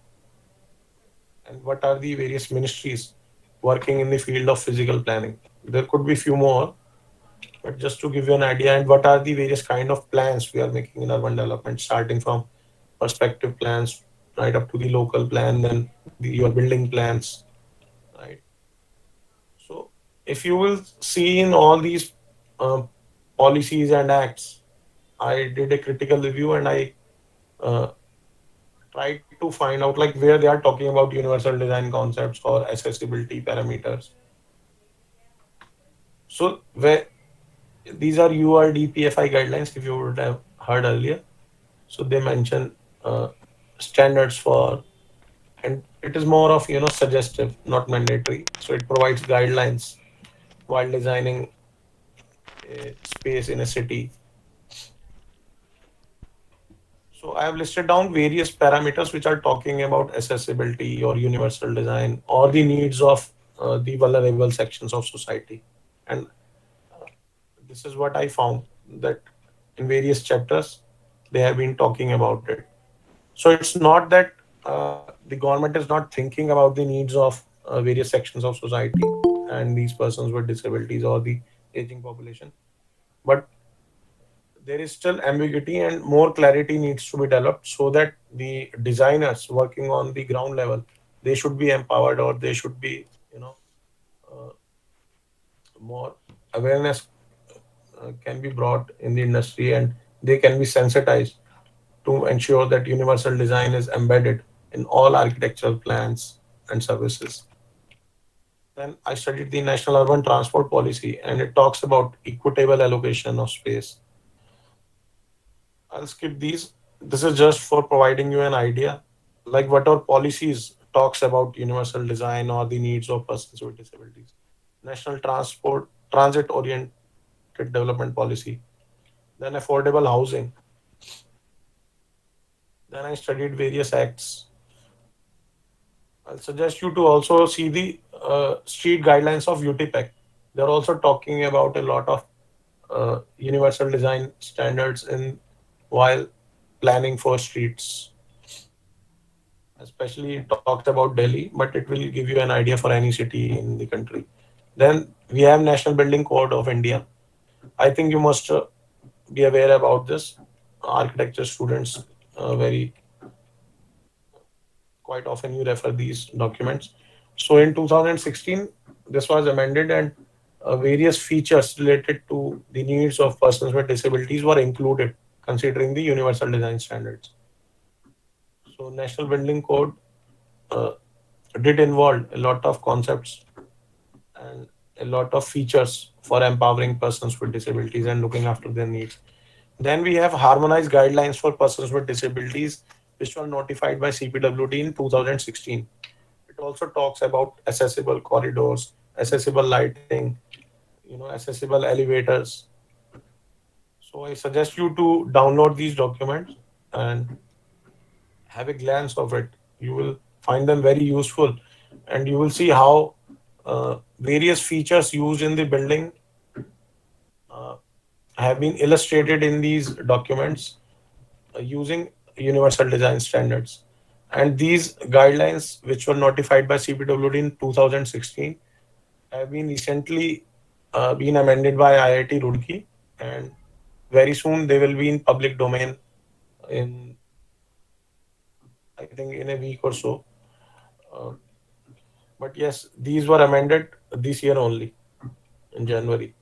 and what are the various ministries working in the field of physical planning. There could be few more, but just to give you an idea, and what are the various kind of plans we are making in urban development, starting from perspective plans right up to the local plan, then your building plans, right? So if you will see in all these uh, policies and acts, I did a critical review and I uh, tried to find out like where they are talking about universal design concepts or accessibility parameters. So where these are URDPFI guidelines, if you would have heard earlier. So they mention uh, standards for, and it is more of suggestive, not mandatory. So it provides guidelines while designing a space in a city. So I have listed down various parameters which are talking about accessibility or universal design or the needs of the vulnerable sections of society. And this is what I found that in various chapters they have been talking about it. So it's not that the government is not thinking about the needs of various sections of society and these persons with disabilities or the aging population, but there is still ambiguity and more clarity needs to be developed so that the designers working on the ground level, they should be empowered or they should be you know uh, more awareness can be brought in the industry and they can be sensitized to ensure that universal design is embedded in all architectural plans and services. Then I studied the National Urban Transport Policy and it talks about equitable allocation of space. I'll skip these. This is just for providing you an idea, like what our policies talks about universal design or the needs of persons with disabilities. National Transport Transit Oriented infrastructure development policy, then affordable housing. Then I studied various acts. I'll suggest you to also see the street guidelines of UTPEC. They're also talking about a lot of universal design standards in while planning for streets. Especially it talks about Delhi, but it will give you an idea for any city in the country. Then we have National Building Code of India. I think you must be aware about this. Architecture students very quite often you refer these documents. So in 2016, this was amended and various features related to the needs of persons with disabilities were included, considering the universal design standards. So National Building Code uh, did involve a lot of concepts and a lot of features for empowering persons with disabilities and looking after their needs. Then we have harmonized guidelines for persons with disabilities, which were notified by CPWD in 2016. It also talks about accessible corridors, accessible lighting, accessible elevators. So I suggest you to download these documents and have a glance of it. You will find them very useful, and you will see how various features used in the building uh, have been illustrated in these documents using universal design standards. And these guidelines, which were notified by CPWD in 2016, have been recently been amended by IIT Roorkee, and very soon they will be in public domain in, I think, in a week or so. Uh, but yes, these were amended this year only in January.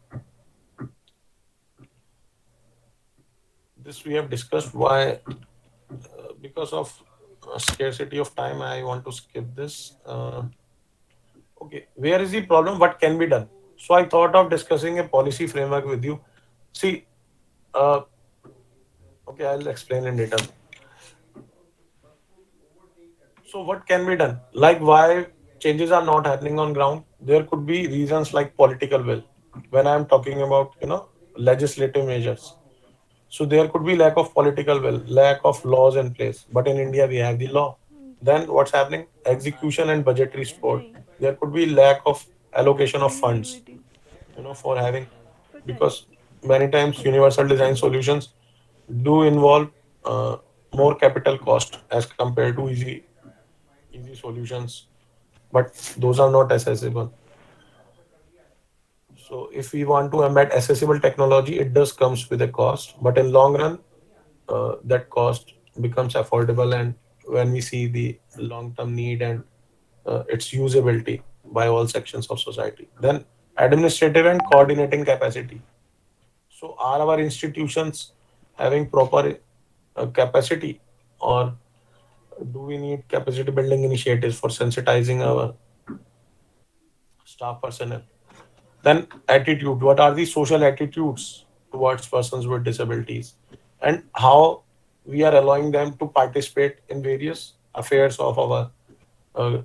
This we have discussed why, because of scarcity of time, I want to skip this. Okay, where is the problem? What can be done? So I thought of discussing a policy framework with you. See, uh, okay, I'll explain in detail. So what can be done? Like why changes are not happening on ground? There could be reasons like political will. When I'm talking about, legislative measures. So there could be lack of political will, lack of laws in place. But in India, we have the law. Then what's happening? Execution and budgetary support. Right. There could be lack of allocation of funds, Ingenuity. for having, Right. because many times universal design solutions do involve uh, more capital cost as compared to easy solutions, but those are not accessible. So if we want to embed accessible technology, it does comes with a cost, but in long run, that cost becomes affordable. And when we see the long term need and its usability by all sections of society, then administrative and coordinating capacity. So are our institutions having proper capacity, or do we need capacity building initiatives for sensitizing our staff personnel? Then attitude. What are the social attitudes towards persons with disabilities, and how we are allowing them to participate in various affairs of our uh,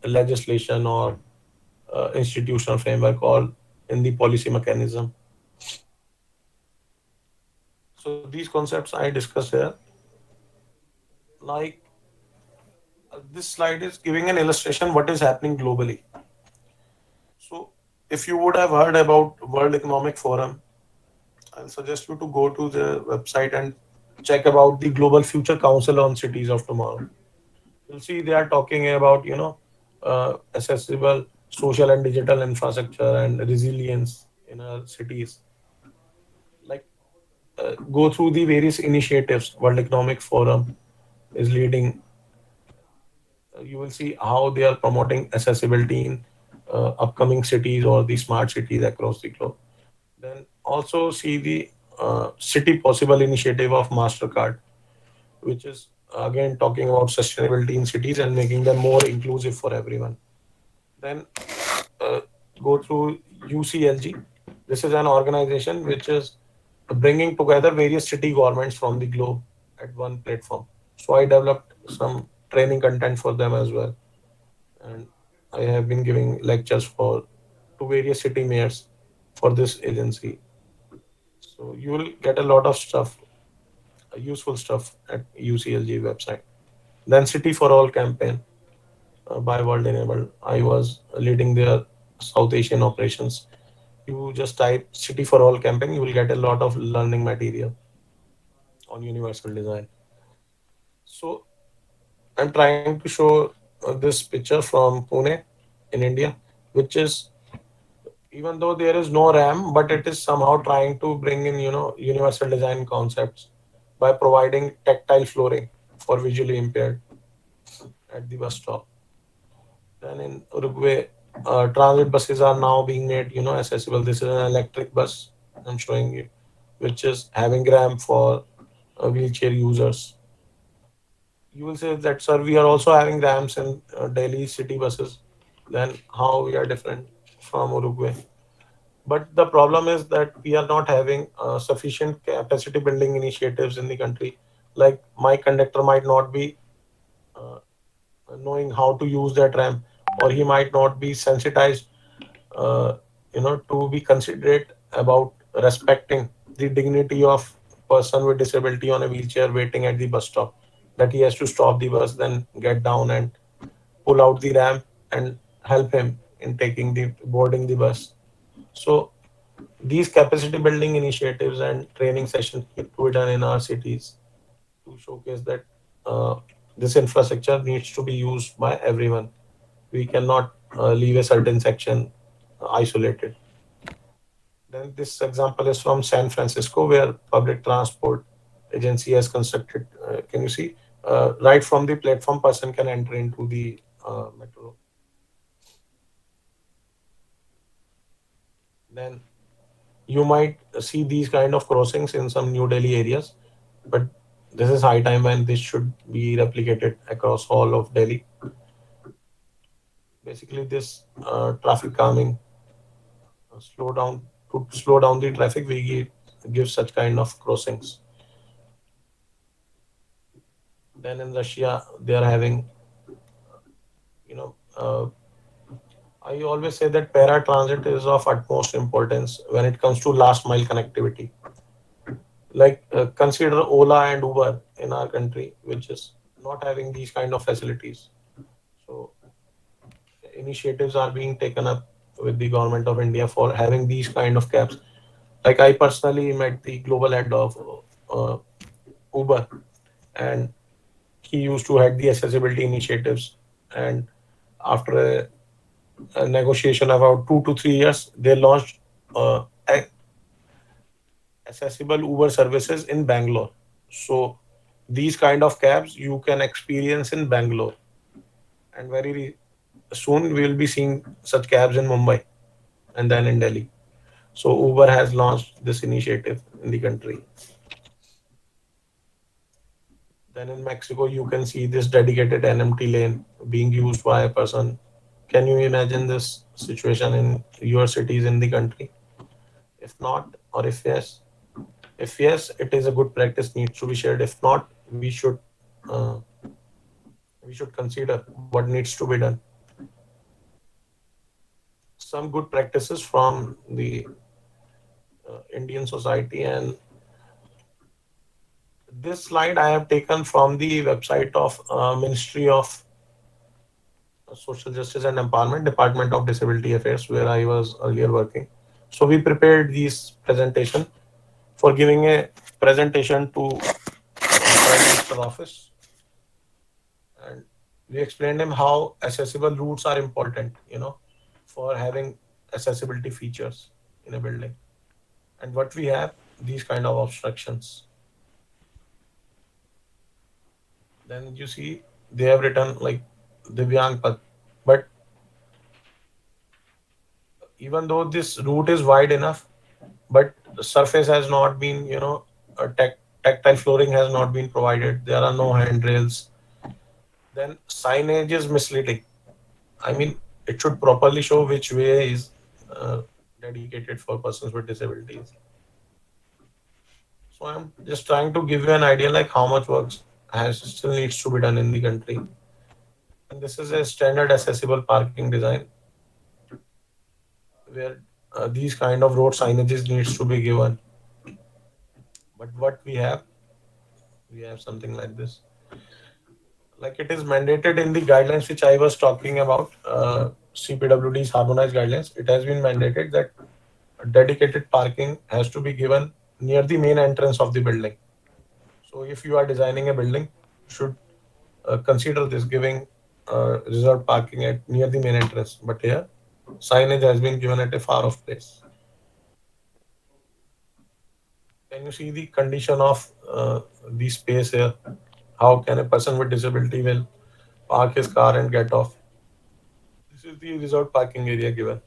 legislation or institutional framework or in the policy mechanism. So these concepts I discussed here. Like this slide is giving an illustration what is happening globally. So if you would have heard about World Economic Forum, I'll suggest you to go to the website and check about the Global Future Council on Cities of Tomorrow. You'll see they are talking about, accessible social and digital infrastructure and resilience in our cities. Like go through the various initiatives World Economic Forum is leading. You will see how they are promoting accessibility in upcoming cities or the smart cities across the globe. Then also see the City Possible initiative of MasterCard, which is again talking about sustainability in cities and making them more inclusive for everyone. Then uh, go through UCLG. This is an organization which is bringing together various city governments from the globe at one platform. So I developed some training content for them as well, and I have been giving lectures for to various city mayors for this agency. So you will get a lot of stuff, useful stuff at UCLG website. Then City for All campaign by World Enabled. I was leading their South Asian operations. You just type City for All campaign, you will get a lot of learning material on universal design. So I'm trying to show this picture from Pune in India, which is, even though there is no RAM, but it is somehow trying to bring in, universal design concepts by providing tactile flooring for visually impaired at the bus stop. Then in Uruguay, transit buses are now being made, accessible. This is an electric bus I'm showing you, which is having ramp for wheelchair users. You will say that, sir, we are also having ramps in Delhi city buses. Then how we are different from Uruguay? But the problem is that we are not having sufficient capacity building initiatives in the country. Like my conductor might not be uh, knowing how to use that ramp, or he might not be sensitized, uh, to be considerate about respecting the dignity of person with disability on a wheelchair waiting at the bus stop. That he has to stop the bus, then get down and pull out the ramp and help him in taking the boarding the bus. So these capacity building initiatives and training sessions need to be done in our cities to showcase that uh, this infrastructure needs to be used by everyone. We cannot leave a certain section isolated. Then this example is from San Francisco, where public transport agency has constructed. Can you see? Right from the platform, person can enter into the metro. Then you might see these kind of crossings in some New Delhi areas, but this is high time when this should be replicated across all of Delhi. Basically, this traffic calming slow down to slow down the traffic. We give such kind of crossings. Then in Russia, they are having, you know, I always say that paratransit is of utmost importance when it comes to last mile connectivity. Like consider Ola and Uber in our country, which is not having these kind of facilities. So initiatives are being taken up with the government of India for having these kind of cabs. Like I personally met the global head of uh, Uber, and he used to head the accessibility initiatives. And after a negotiation about 2 to 3 years, they launched uh, a- accessible Uber services in Bangalore. So these kind of cabs you can experience in Bangalore, and soon we will be seeing such cabs in Mumbai and then in Delhi. So Uber has launched this initiative in the country. Then in Mexico, you can see this dedicated NMT lane being used by a person. Can you imagine this situation in your cities in the country? If not, or if yes, it is a good practice needs to be shared. If not, uh, we should consider what needs to be done. Some good practices from the Indian society, and this slide I have taken from the website of Ministry of Social Justice and Empowerment, Department of Disability Affairs, where I was earlier working. So we prepared these presentation for giving a presentation to Prime Minister office, and we explained him how accessible routes are important, for having accessibility features in a building, and what we have these kind of obstructions. Then you see they have written like Divyang Path, but even though this route is wide enough, but the surface has not been, a tactile flooring has not been provided. There are no handrails. Then signage is misleading. I mean, it should properly show which way is uh, dedicated for persons with disabilities. So I'm just trying to give you an idea like how much work has still needs to be done in the country. And this is a standard accessible parking design where these kind of road signages needs to be given. But what we have something like this. Like it is mandated in the guidelines which I was talking about, CPWD's harmonized guidelines. It has been mandated that dedicated parking has to be given near the main entrance of the building. So if you are designing a building, you should consider this giving reserved parking at near the main entrance. But here, signage has been given at a far off place. Can you see the condition of the space here? How can a person with disability will park his car and get off? This is the reserved parking area given.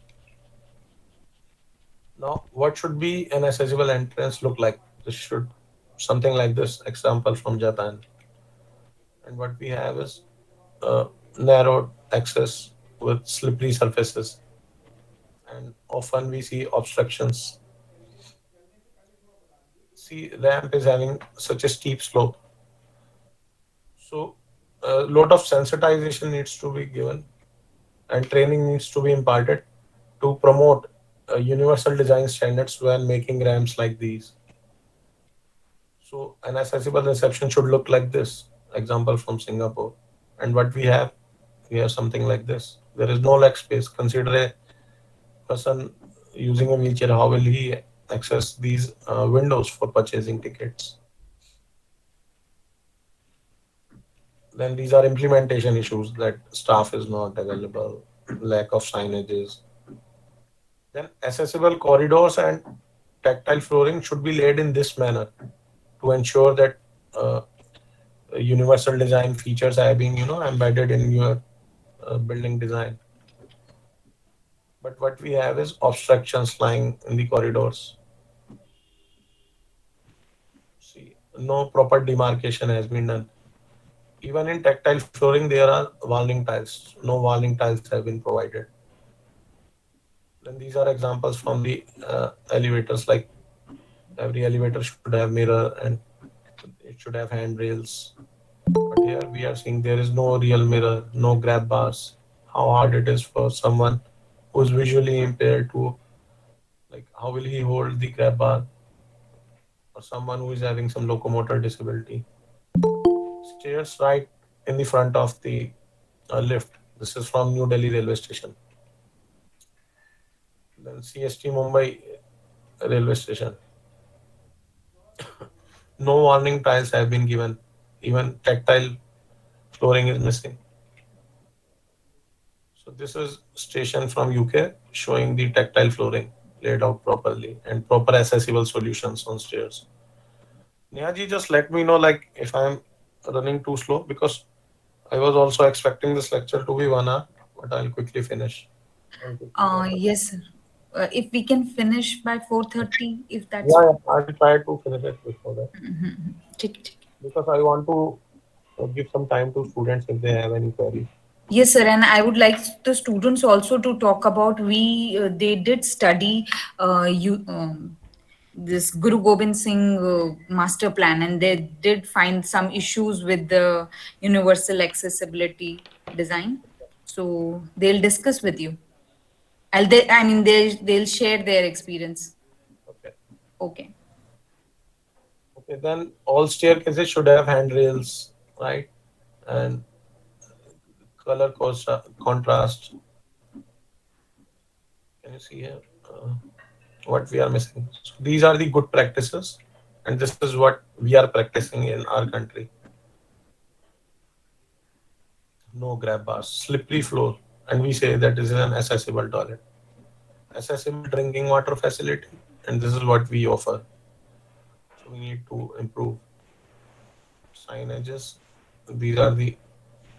Now, what should be an accessible entrance look like? This should something like this. Example from Japan. And what we have is uh, narrow access with slippery surfaces, and often we see obstructions. See, ramp is having such a steep slope, so a lot of sensitization needs to be given and training needs to be imparted to promote universal design standards when making ramps like these. So an accessible reception should look like this. Example from Singapore. And what we have something like this. There is no leg space. Consider a person using a wheelchair. How will he access these windows for purchasing tickets? Then these are implementation issues that staff is not available, lack of signages. Then accessible corridors and tactile flooring should be laid in this manner to ensure that uh, universal design features are being embedded in your building design. But what we have is obstructions lying in the corridors. See, no proper demarcation has been done. Even in tactile flooring, there are warning tiles. No warning tiles have been provided. Then these are examples from the elevators. Like every elevator should have mirror and it should have handrails. But here we are seeing there is no real mirror, no grab bars. How hard it is for someone who is visually impaired to, like, how will he hold the grab bar, or someone who is having some locomotor disability? Stairs right in the front of the lift. This is from New Delhi railway station. Then CST Mumbai railway station. No warning tiles have been given. Even tactile flooring is missing. So this is station from UK showing the tactile flooring laid out properly and proper accessible solutions on stairs. Nehaji, just let me know like if I'm running too slow, because I was also expecting this lecture to be 1 hour, but I'll quickly finish. I'll quickly wrap up. Yes, sir. If we can finish by 4:30, if that's Yeah, yeah, I'll try to finish it before that ठीक ठीक. because I want to give some time to students if they have any queries. Yes, sir, and I would like the students also to talk about they did study you this Guru Gobind Singh master plan, and they did find some issues with the universal accessibility design. So they'll discuss with you. I mean, they'll share their experience. Okay. Okay. Okay, then all staircases should have handrails, right? And contrast. Can you see here what we are missing? So these are the good practices, and this is what we are practicing in our country. No grab bars, slippery floor, and we say that this is an accessible toilet, accessible drinking water facility, and this is what we offer. So we need to improve signages. These are the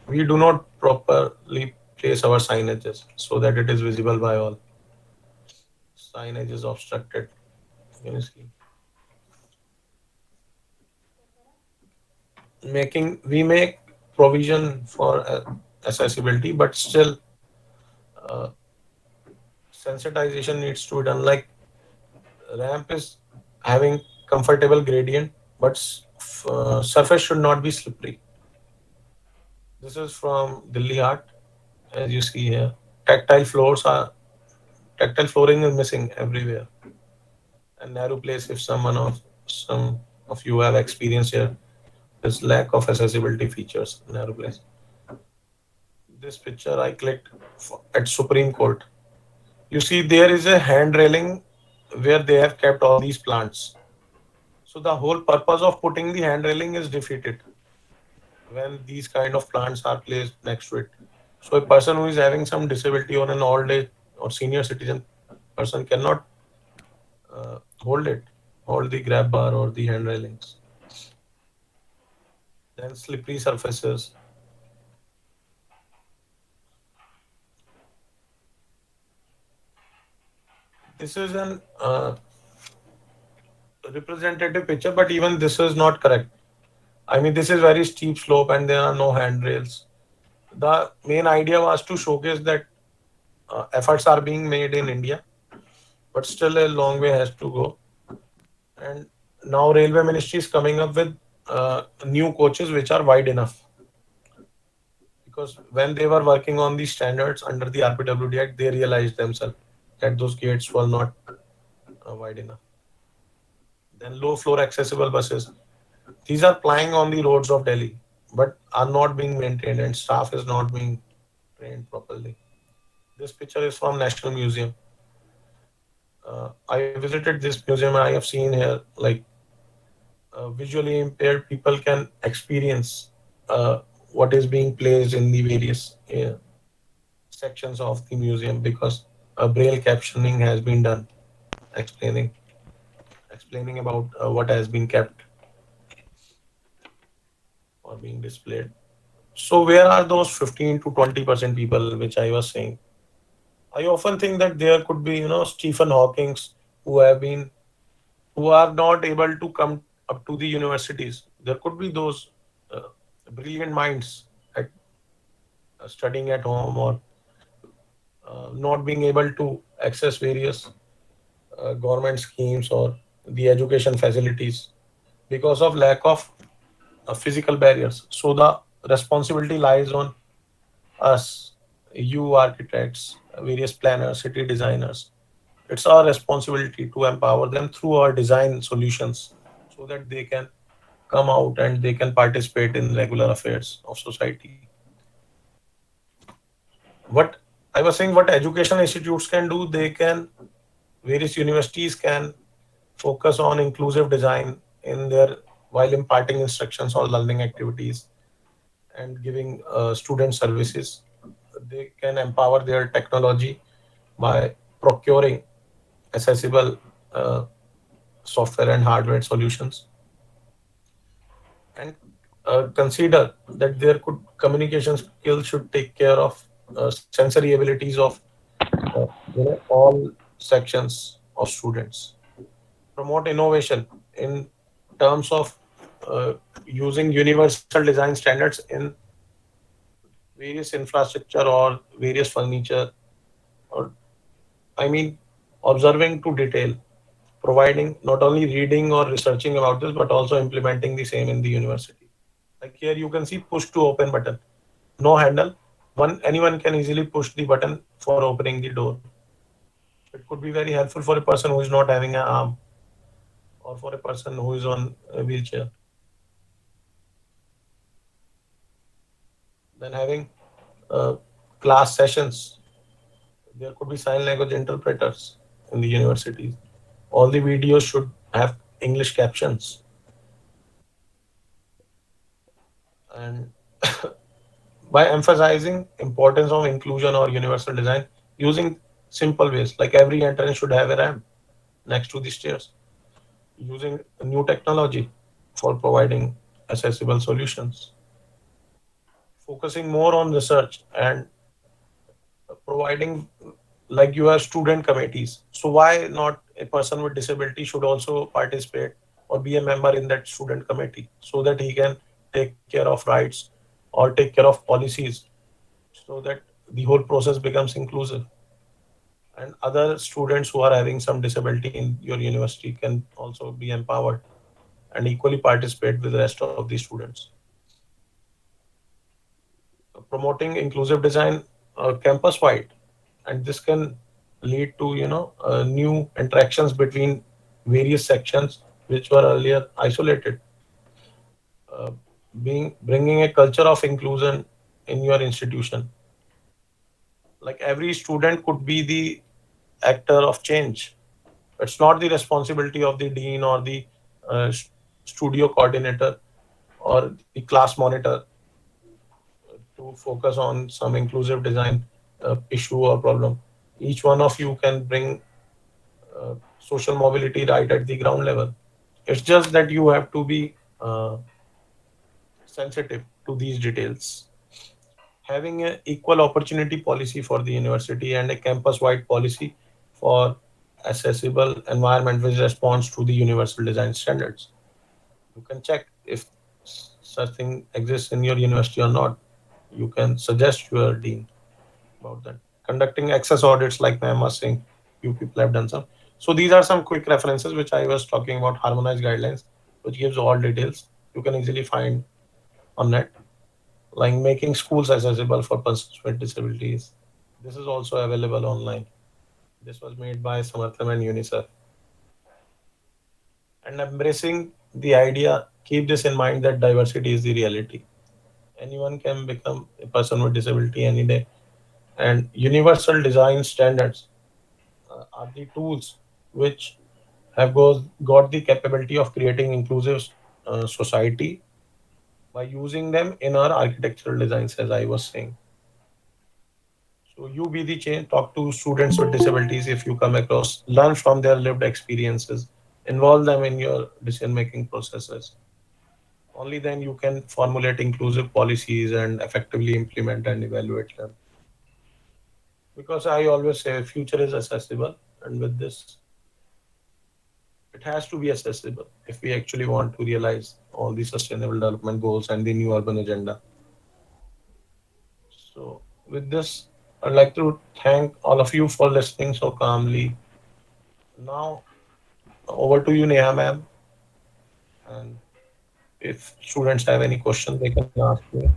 we do not properly place our signages so that it is visible by all. Signage is obstructed. Can you see? We make provision for accessibility, but still uh, sensitization needs to be done. Like ramp is having comfortable gradient, but surface should not be slippery. This is from Delhi Art, as you see here. Tactile floors are Tactile flooring is missing everywhere. A narrow place if some of you have experienced here is lack of accessibility features in our place. This picture I clicked at Supreme Court. You see, there is a hand railing where they have kept all these plants. So the whole purpose of putting the hand railing is defeated when these kind of plants are placed next to it. So a person who is having some disability or an old age or senior citizen person cannot hold the grab bar or the hand railings. Then slippery surfaces. This is an representative picture, but even this is not correct. I mean, this is very steep slope and there are no handrails. The main idea was to showcase that efforts are being made in India, but still a long way has to go. And now Railway Ministry is coming up with new coaches which are wide enough. Because when they were working on the standards under the RPWD Act, they realized themselves that those gates were not wide enough. Then low floor accessible buses. These are plying on the roads of Delhi, but are not being maintained and staff is not being trained properly. This picture is from National Museum. I visited this museum. I have seen here like visually impaired people can experience uh, what is being placed in the various sections of the museum because a braille captioning has been done, explaining explaining about what has been kept or being displayed. So where are those 15 to 20% people which I was saying? I often think that there could be, Stephen Hawking's who have been who are not able to come up to the universities. There could be those uh, brilliant minds at studying at home or not being able to access various government schemes or the education facilities because of lack of physical barriers. So the responsibility lies on us, you architects, various planners, city designers. It's our responsibility to empower them through our design solutions so that they can come out and they can participate in regular affairs of society. What I was saying, what educational institutes can do, they can, various universities can focus on inclusive design in their while imparting instructions or learning activities and giving student services. They can empower their technology by procuring accessible uh, software and hardware solutions and consider that their could communication skills should take care of sensory abilities of all sections of students. Promote innovation in terms of uh, using universal design standards in various infrastructure or various furniture or I mean observing to detail, providing not only reading or researching about this but also implementing the same in the university. Like here you can see push to open button, no handle, one anyone can easily push the button for opening the door. It could be very helpful for a person who is not having an arm or for a person who is on a wheelchair. Then having uh, class sessions, there could be sign language interpreters in the universities. All the videos should have English captions. And by emphasizing importance of inclusion or universal design using simple ways, like every entrance should have a ramp next to the stairs, using new technology for providing accessible solutions, focusing more on research and providing, like you have student committees. So why not a person with disability should also participate or be a member in that student committee so that he can take care of rights or take care of policies so that the whole process becomes inclusive and other students who are having some disability in your university can also be empowered and equally participate with the rest of the students. Promoting inclusive design campus wide, and this can lead to new interactions between various sections which were earlier isolated, uh, being bringing a culture of inclusion in your institution. Like every student could be the actor of change. It's not the responsibility of the dean or the studio coordinator or the class monitor to focus on some inclusive design issue or problem. Each one of you can bring social mobility right at the ground level. It's just that you have to be sensitive to these details. Having an equal opportunity policy for the university and a campus-wide policy for accessible environment which responds to the universal design standards. You can check if such thing exists in your university or not. You can suggest your dean about that. Conducting access audits, like ma'am was saying, you people have done some. So these are some quick references which I was talking about harmonized guidelines, which gives all details. You can easily find on net, like making schools accessible for persons with disabilities. This is also available online. This was made by Samartham and UNICEF. And embracing the idea, keep this in mind that diversity is the reality. Anyone can become a person with disability any day. And universal design standards are the tools which got the capability of creating inclusive society by using them in our architectural designs, as I was saying. So you be the change. Talk to students with disabilities if you come across. Learn from their lived experiences. Involve them in your decision-making processes. Only then you can formulate inclusive policies and effectively implement and evaluate them. Because I always say future is accessible, and with this, it has to be accessible if we actually want to realize all the sustainable development goals and the new urban agenda. So with this, I'd like to thank all of you for listening so calmly. Now over to you, Neha ma'am. And if students have any questions, they can ask me.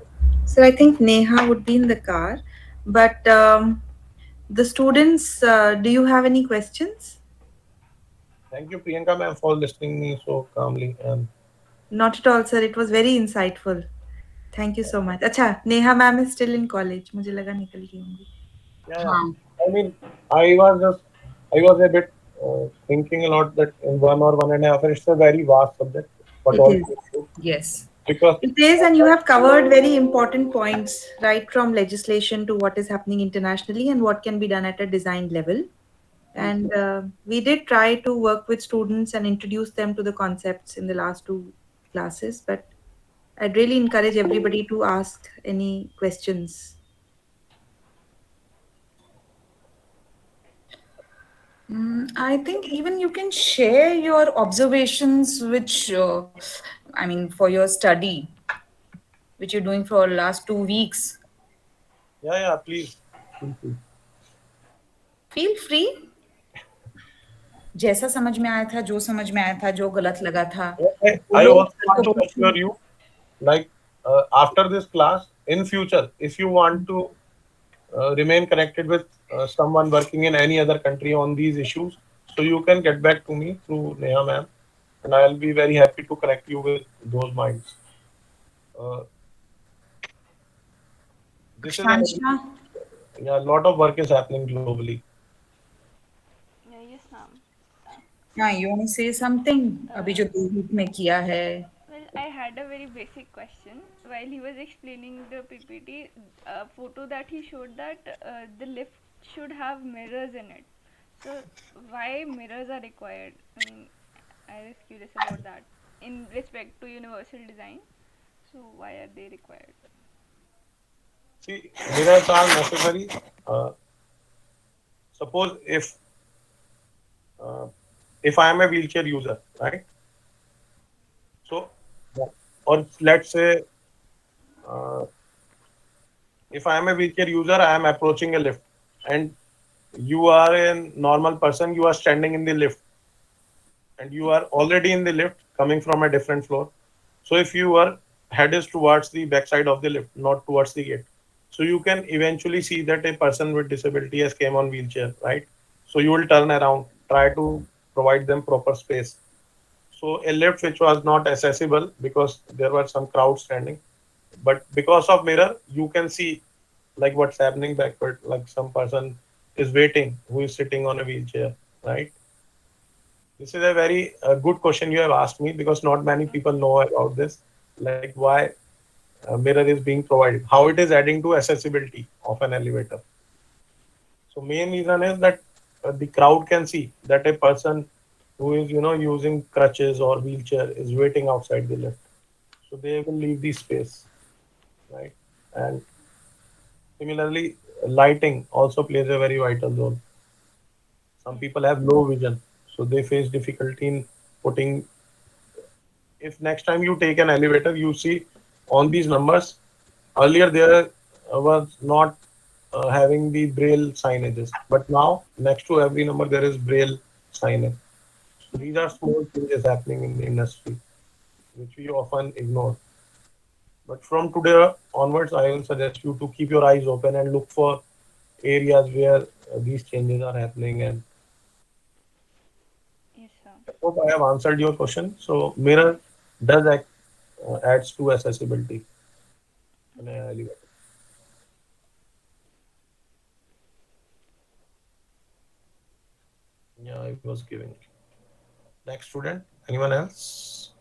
So I think Neha would be in the car, but the students, do you have any questions? Thank you, Priyanka ma'am, for listening me so calmly. And Not at all, sir. It was very insightful. Thank you so much. अच्छा, Neha ma'am is still in college. मुझे लगा निकल गई होंगी. yeah, yeah. हाँ. I mean, I was just, I was a bit thinking a lot that in 1 or 1.5 years, it's a very vast subject, but It all is. Yes. because It is, and you have covered very important points, right from legislation to what is happening internationally and what can be done at a design level. And we did try to work with students and introduce them to the concepts in the last two classes, but I'd really encourage everybody to ask any questions. I think even you can share your observations, which, I mean, for your study, which you're doing for last 2 weeks. yeah, yeah, please. Feel free. Feel free. जैसा समझ में आया था, जो समझ में आया था, जो गलत लगा था, I बोलो, also कल want को to पूछो. assure you, like after this class, in future, if you want to remain connected with someone working in any other country on these issues, so you can get back to me through Neha ma'am, and I'll be very happy to connect you with those minds. Uh, this is an Akshansha, yeah, a lot of work is happening globally. Yeah, yes, ma'am. हाँ, you want to say something? अभी जो Uh, 2 week में किया है. well, I had a very basic question. While he was explaining the PPT, a photo that he showed that the lift should have mirrors in it. So, why mirrors are required? I mean, I was curious about that in respect to universal design. So, why are they required? See, mirrors are necessary. Uh, suppose uh, if I am a wheelchair user, right? So, or let's say uh, if I am a wheelchair user, I am approaching a lift, and you are a normal person, you are standing in the lift, and you are already in the lift coming from a different floor. So if your head is towards the backside of the lift, not towards the gate, so you can eventually see that a person with disability has came on wheelchair, right? So you will turn around, try to provide them proper space. So a lift which was not accessible because there were some crowd standing. But because of mirror, you can see like what's happening backward, like some person is waiting who is sitting on a wheelchair, right? This is a very good question you have asked me because not many people know about this, like why mirror is being provided, how it is adding to accessibility of an elevator. So main reason is that the crowd can see that a person who is using crutches or wheelchair is waiting outside the lift, so they will leave the space, right? And similarly, lighting also plays a very vital role. Some Yes. people have low vision, so they face difficulty in putting. If next time you take an elevator, you see on these numbers, earlier there was not having the braille signages, but now next to every number there is braille signage. So Yes, these are ma'am. small changes happening in the industry, which we often ignore. But from today onwards, I will suggest you to keep your eyes open and look for areas where these changes are happening. And Yes, sir. I hope I have answered your question. So mirror does adds to accessibility in an elevator. Yeah, I was giving. Next student. Anyone else?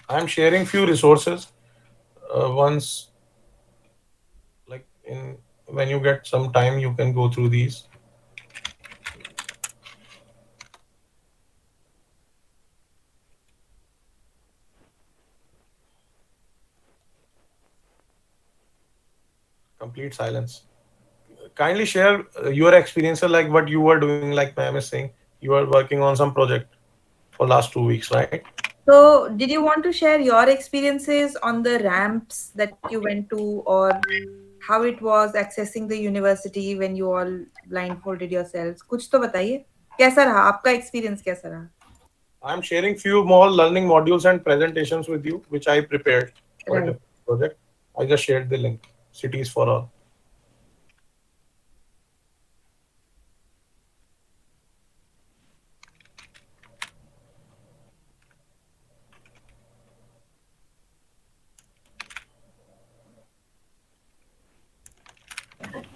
I'm sharing few resources. Once, like in when you get some time, you can go through these. Complete silence. Kindly share your experiences, like what you were doing. Like ma'am is saying, you are working on some project for last 2 weeks, right? So, did you want to share your experiences on the ramps that you went to, or how it was accessing the university when you all blindfolded yourselves? कुछ तो बताइए, कैसा रहा आपका experience, कैसा रहा? I'm sharing few more learning modules and presentations with you, which I prepared for a Right. different project. I just shared the link. Cities for all.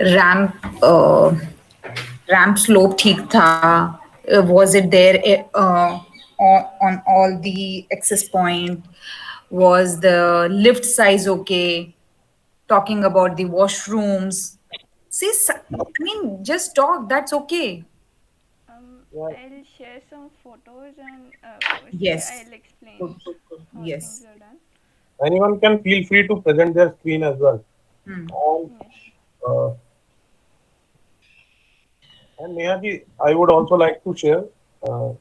Ramp ramp slope ठीक था was it there on all the access point, was the lift size okay, talking about the washrooms. See, I mean, just talk, that's okay. Yeah. I'll share some photos and firstly Yes. I'll explain Good, good, good. how things Yes. are done. Anyone can feel free to present their screen as well. Hmm. And, Yes. uh, and Neha ji, I would also like to share uh,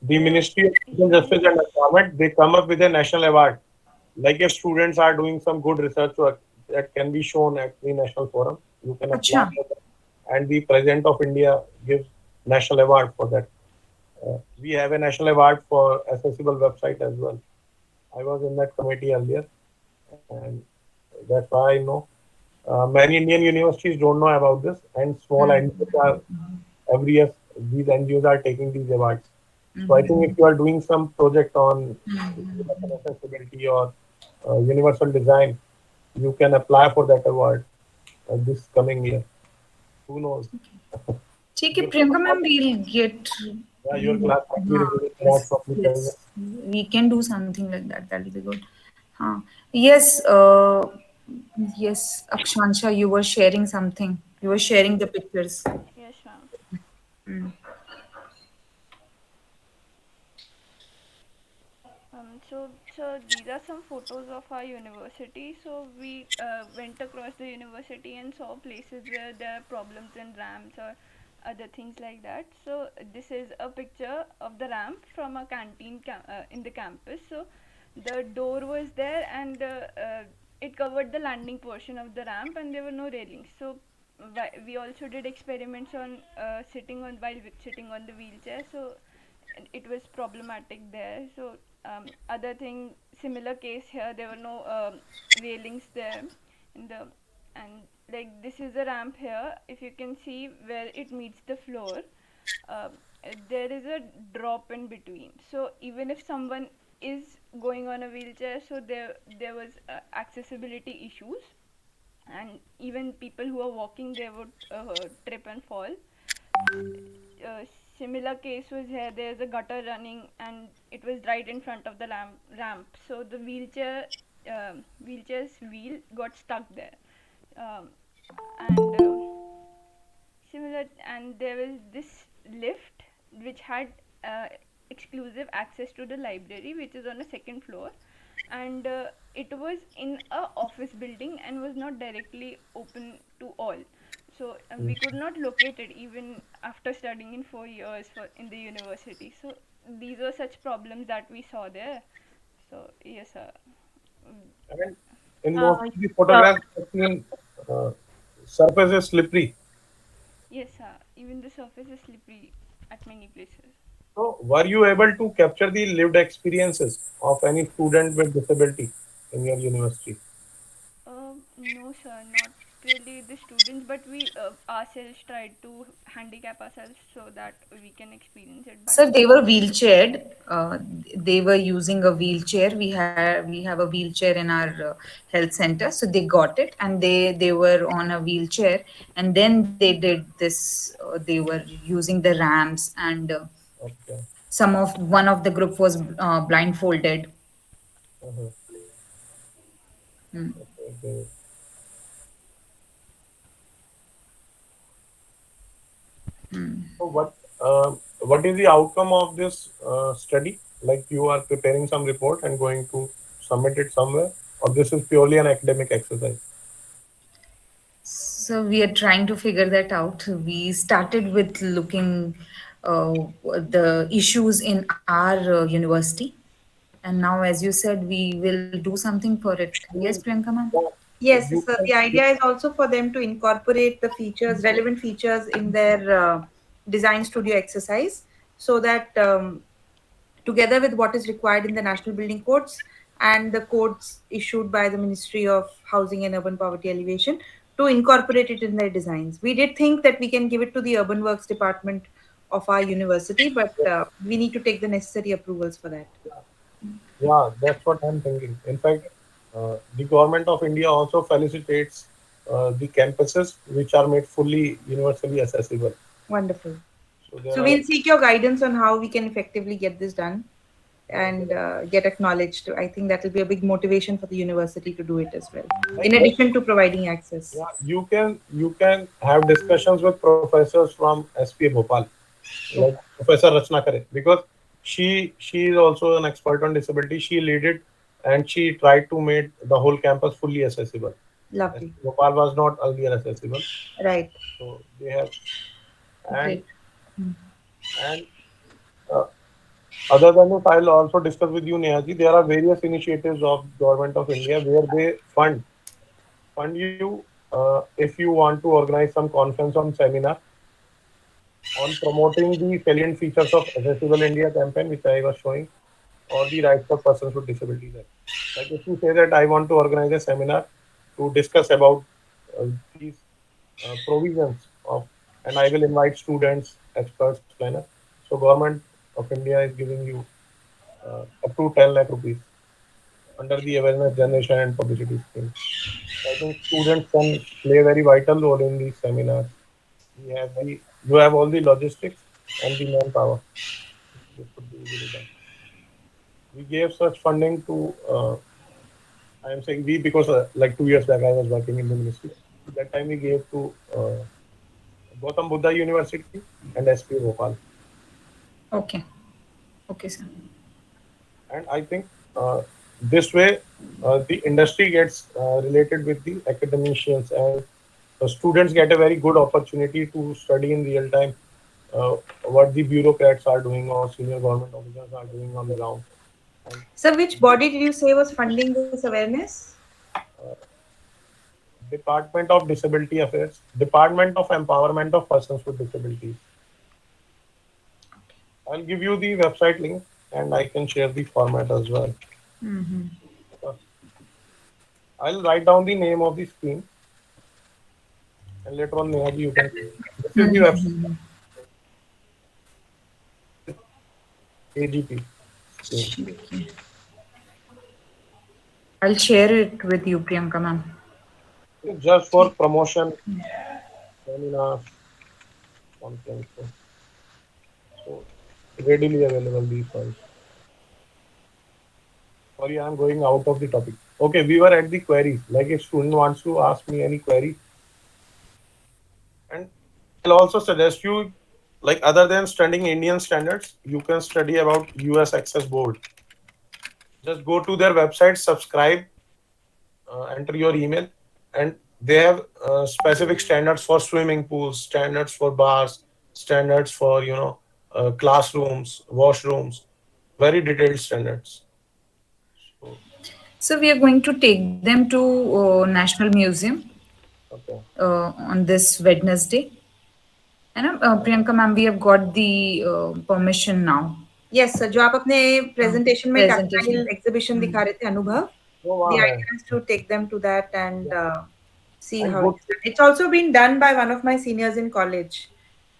the So Ministry of Social here, Justice and Empowerment. They come up with a national award. Like if students are doing some good research work that can be shown at the national forum, you can apply Acha. for that. And the President of India gives national award for that. We have a national award for accessible website as well. I was in that committee earlier, and that's why I know. Many Indian universities don't know about this, and small Hmm. NGOs are every year these NGOs are taking these awards. So I think if you are doing some project on universal accessibility or universal design, you can apply for that award this coming year. Who knows? ठीक है Your class Priyanka might, ma'am, we'll get yeah, your class might be हाँ, receiving yes, award from the yes, president. we can do something like that, that'll be good. हाँ, yes, yes, Akshansha, you were sharing something, you were sharing the pictures. yes, ma'am. Hmm. So these are some photos of our university. So we went across the university and saw places where there are problems in ramps or other things like that. So this is a picture of the ramp from a canteen in the campus. So the door was there and it covered the landing portion of the ramp and there were no railings. So we also did experiments on sitting on while sitting on the wheelchair. So it was problematic there. So Other thing, similar case here, there were no railings there in the, and like this is a ramp here. If you can see where it meets the floor, um, there is a drop in between. So even if someone is going on a wheelchair, so there was accessibility issues, and even people who are walking, they would trip and fall. uh, Similar case was here. There's a gutter running, and it was right in front of the ramp. So the wheelchair's wheel got stuck there. Um, and similar, and there was this lift which had uh, exclusive access to the library, which is on a second floor, and it was in a office building and was not directly open to all. So we could not locate it even after studying in 4 years in the university. So these were such problems that we saw there. So yes, sir. Mm, I mean, in Uh, most of the uh, photographs, I've seen uh, surface is slippery. yes, sir. Even the surface is slippery at many places. So, were you able to capture the lived experiences of any student with disability in your university? No, sir, not really the students, but we ourselves tried to handicap ourselves so that we can experience it. But So they were wheelchaired. They were using a wheelchair. We have a wheelchair in our health center. So they got it, and they were on a wheelchair, and then they did this. They were using the ramps, and Okay. some of one of the group was blindfolded. Uh-huh. Hmm. Okay. So, what is the outcome of this study? Like you are preparing some report and going to submit it somewhere, or this is purely an academic exercise? So we are trying to figure that out. We started with looking the issues in our university, and now, as you said, we will do something for it. Yes, Priyanka ma'am? Yeah, yes, you so can. the idea is also for them to incorporate the features, relevant features in their design studio exercise, so that together with what is required in the national building codes and the codes issued by the Ministry of Housing and Urban Poverty Alleviation, to incorporate it in their designs. We did think that we can give it to the urban works department of our university, but we need to take the necessary approvals for that. Yeah, that's what I'm thinking. In fact, the government of India also felicitates the campuses which are made fully universally accessible. Wonderful. So there So are, we'll seek your guidance on how we can effectively get this done and there get acknowledged. I think that will be a big motivation for the university to do it as well, like in addition to providing access. yeah, you can have discussions with professors from SPA Bhopal, like Okay, Professor Rachna Kare, because she is also an expert on disability. She lead it and she tried to make the whole campus fully accessible. lovely. SPA Bhopal was not earlier accessible, Right. so they have and Great. and uh, other than this, I'll also discuss with you, Nehaji. There are various initiatives of Government of India where they fund you if you want to organize some conference on seminar on promoting the salient features of Accessible India campaign, which I was showing, or the Rights of Persons with Disabilities Act. Like if you say that I want to organize a seminar to discuss about these provisions of, and I will invite students, experts, planners. So Government of India is giving you up to 10 lakh rupees under the awareness generation and publicity scheme. I think students can play a very vital role in these seminars. You have all the logistics and the manpower. This could be easily done. We gave such funding to. I am saying we because like 2 years back I was working in the ministry. That time we gave to Gautam Buddha University and SP Bhopal. Okay. Okay, sir. And I think this way the industry gets related with the academicians and students get a very good opportunity to study in real time uh, what the bureaucrats are doing or senior government officers are doing on the ground. And So, which body did you say was funding this awareness? uh, Department of Disability Affairs, Department of Empowerment of Persons with Disabilities. I'll give you the website link and I can share the format as well. Mm-hmm. Uh, I'll write down the name of the screen, and later on, Neha, you can. This is the website. Mm-hmm. This is AGP screen. Okay. I'll share it with you, Priyanka ma'am. It's just for promotion, seminars, something. So readily available these files. Sorry, I'm going out of the topic. Okay, we were at the queries. Like if student wants to ask me any query, and I'll also suggest you, like other than studying Indian standards, you can study about US Access Board. Just go to their website, subscribe, enter your email, and they have specific standards for swimming pools, standards for bars, standards for classrooms, washrooms, very detailed standards. So So we are going to take them to National Museum okay. on this Wednesday. And Uh, Priyanka ma'am, we have got the permission now. Yes sir, जो आप अपने Uh, presentation में tactile presentation. exhibition Hmm. दिखा रहे थे अनुभव, वो the वहाँ है. idea is to take them to that and see And how good. it is done. It's also been done by one of my seniors in college.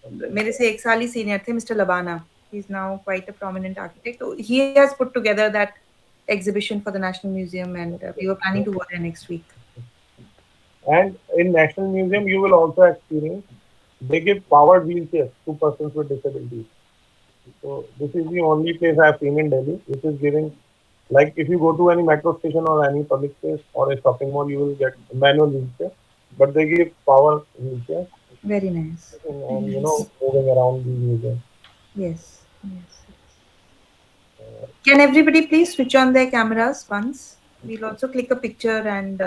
Okay. मेरे से एक साल ही senior थे, Mr. Labana. He's now quite a prominent architect. So he has put together that exhibition for the National Museum, and we were planning to go there next week. And in National Museum, you will also experience they give powered wheelchairs to persons with disabilities. So this is the only place I have seen in Delhi which is giving, like if you go to any metro station or any public place or a shopping mall, you will get a manual wheelchair, but they give power wheelchair Very nice. and Nice. moving around the museum. Yes. Yes. Can everybody please switch on their cameras once? We'll also click a picture and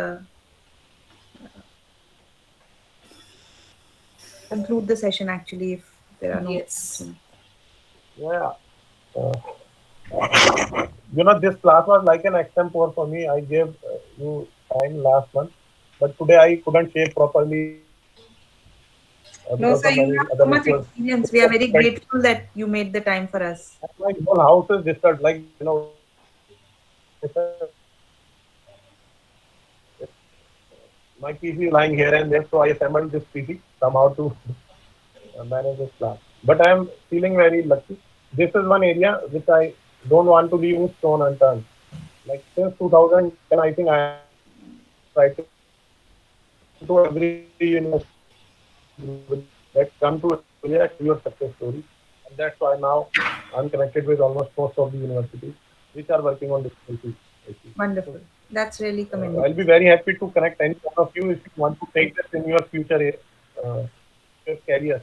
conclude the session actually if there are no more Yes. questions. Yeah, uh, this class was like an extempore for me. I gave you time last month, but today I couldn't share properly because of No, sir, many you other have so issues. much experience. We are very grateful that you made the time for us. My whole house is disturbed. Like my PC is lying here and there, so I assembled this PC somehow to manage this class. But I am feeling very lucky. This is one area which I don't want to leave a stone unturned. Like since 2010, I think I am writing to every university group that come to India, share your success story. And that's why now I'm connected with almost most of the universities which are working on disability issues. So Wonderful. That's really I'll be commendable. very happy to connect any one of you if you want to take this in your future your career,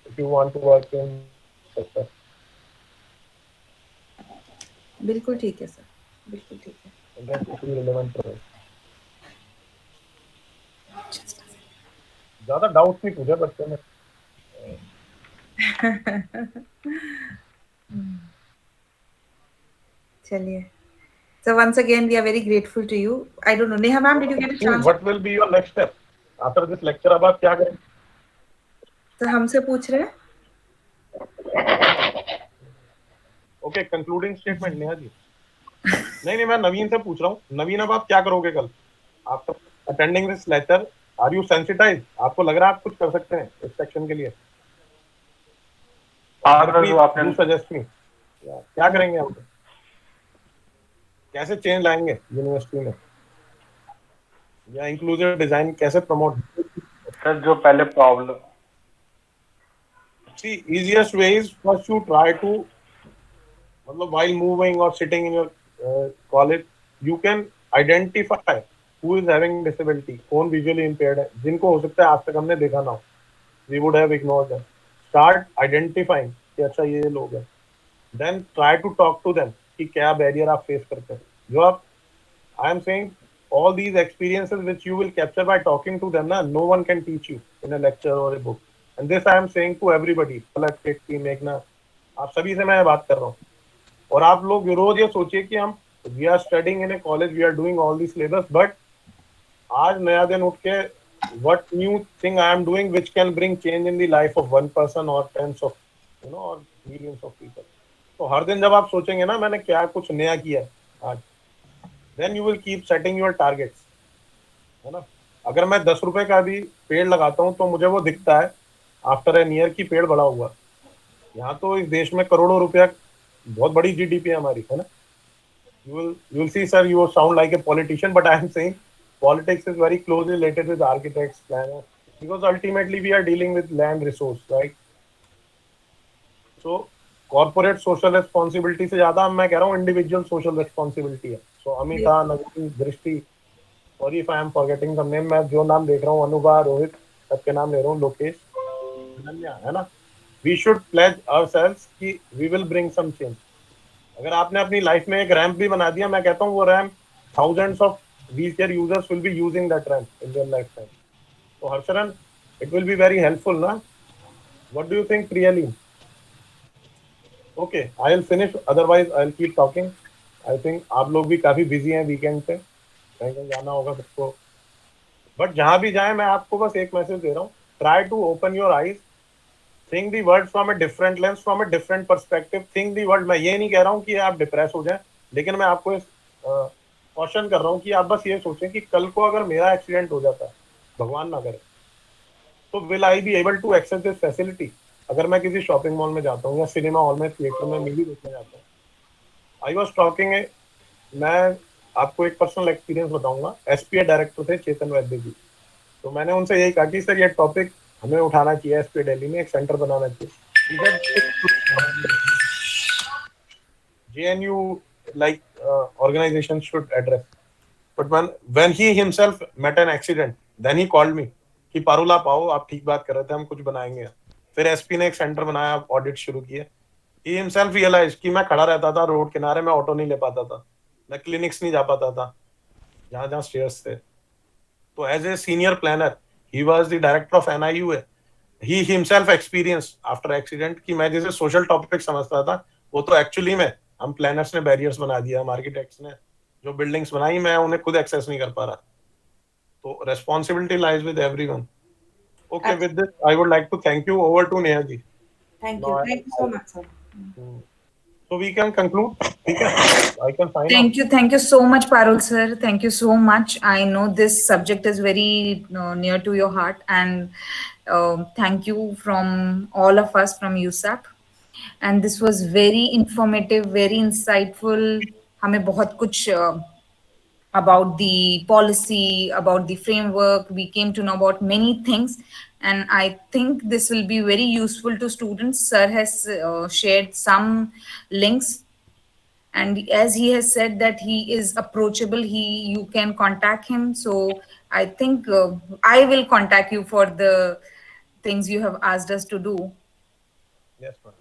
if you want to work in this sector. बिल्कुल ठीक है sir, बिल्कुल ठीक है. I guess it will be relevant to us. ज़्यादा doubts नहीं पूछे बच्चे ने. चलिए. So once again, we are very grateful to you. I don't know, Neha ma'am, did you get a You, chance? what will be your next step after this lecture? अब आप क्या करें? तो हमसे पूछ रहे हैं. Okay, concluding statement Neha ji. नहीं नहीं मैं नवीन से पूछ रहा हूँ. नवीन अब आप क्या करोगे कल? After attending this lecture, are you sensitized? आपको लग रहा है आप कुछ कर सकते हैं इस सेक्शन के लिए? हाँ सर Please वो आपने do suggest me. क्या करेंगे आप? कैसे चेंज लाएंगे यूनिवर्सिटी में या इंक्लूसिव डिजाइन कैसे प्रमोट. सर जो पहले problem See, easiest way is first you try to मतलब while moving or sitting in your college you can identify who is having disability, कौन visually impaired है, जिनको हो सकता है आज तक हमने देखा ना हो, we would have ignored them. Start identifying कि अच्छा ये लोग हैं. Then try to talk to them कि क्या barrier आप face करते हैं. जो आप I am saying all these experiences which you will capture by talking to them, na, no one can teach you in a lecture or a book. And this I am saying to everybody, पलट TT मेघना, आप सभी से मैं बात कर रहा हूँ. और आप लोग रोज ये सोचिए कि हम we are studying in a college, we are doing all these syllabus, but आज नया दिन उठ के what new thing I am doing which can bring change in the life of one person or tens of or millions of people. तो हर दिन जब आप सोचेंगे ना मैंने क्या कुछ नया किया है आज, then you will keep setting your targets, है ना। अगर मैं 10 रुपए का भी पेड़ लगाता हूँ तो मुझे वो दिखता है आफ्टर एन ईयर की पेड़ बड़ा हुआ। यहाँ तो इस देश में करोड़ों रुपया, बहुत बड़ी जीडीपी है हमारी, है ना। You will see, sir, you sound like a politician, but I am saying politics is very closely related with architects, planners, because ultimately we are dealing with land resource, right? So corporate social responsibility से ज्यादा मैं कह रहा हूँ individual social responsibility है. So Yes. Amita, नवीन, दृष्टि, sorry if I am forgetting some name, मैं जो नाम देख रहा हूँ, अनुभा, रोहित, सबके नाम ले रहा हूँ, लोकेश, अनन्या, है ना. We should pledge ourselves कि we will bring some change. अगर आपने अपनी लाइफ में एक रैंप भी बना दिया, मैं कहता हूँ वो ramp thousands of wheelchair users will be using that ramp in their lifetime. So Harsharan, it will be very helpful, na? What do you think, Priyali? Okay, I'll finish. Otherwise, I'll keep talking. I think आप लोग भी काफी busy हैं weekend पे, कहीं कहीं जाना होगा सबको. बट जहां भी जाए मैं आपको बस एक मैसेज दे रहा हूँ. Try to open your eyes. Think the world from a different lens, from a different perspective. Think the world. मैं ये नहीं कह रहा हूँ कि आप डिप्रेस हो जाएं, लेकिन मैं आपको क्वेश्चन कर रहा हूँ कि आप बस ये सोचें कि कल को अगर मेरा एक्सीडेंट हो जाता है, भगवान ना करे, तो will I be able to access this facility. अगर मैं किसी शॉपिंग मॉल में जाता हूँ या सिनेमा हॉल में, थिएटर में मूवी देखने जाता हूँ, आई वॉज टॉकिंग, मैं आपको एक पर्सनल एक्सपीरियंस बताऊंगा. एसपीए डायरेक्टर थे चेतन वैद्य जी. तो मैंने उनसे यही कहा कि सर ये टॉपिक हमें उठाना चाहिए, एसपीए दिल्ली में एक सेंटर बनाना चाहिए. JNU like organization should address. But when he himself met an accident, then he called me कि पारुल आप आओ, आप ठीक बात कर रहे थे, हम कुछ बनाएंगे. फिर एसपी ने एक सेंटर बनाया, ऑडिट शुरू किए. He himself realized कि मैं खड़ा रहता था रोड किनारे, मैं ऑटो नहीं ले पाता था, मैं क्लिनिक्स नहीं जा पाता था जहाँ जहाँ स्टेयर्स थे. तो as a senior planner, he was the director of NIUA. He himself experience after accident कि मैं जैसे सोशल टॉपिक समझता था, वो तो एक्चुअली में हम प्लानर्स ने बैरियर्स बना दिया, हम आर्किटेक्ट्स ने जो बिल्डिंग्स बनाई, मैं उन्हें खुद एक्सेस नहीं कर पा रहा. तो responsibility lies with everyone. Okay, with this I would like to thank you. Over to Neha ji. Thank now you. Thank you so much, sir. So we can conclude. ठीक है, I can sign off. Thank you so much, Parul sir. Thank you so much. I know this subject is very near to your heart, and thank you from all of us from USAP. And this was very informative, very insightful. हमें बहुत कुछ about the policy, about the framework. We came to know about many things, and I think this will be very useful to students. Sir has shared some links, and as he has said that he is approachable, you can contact him. So I think I will contact you for the things you have asked us to do. Yes, ma'am.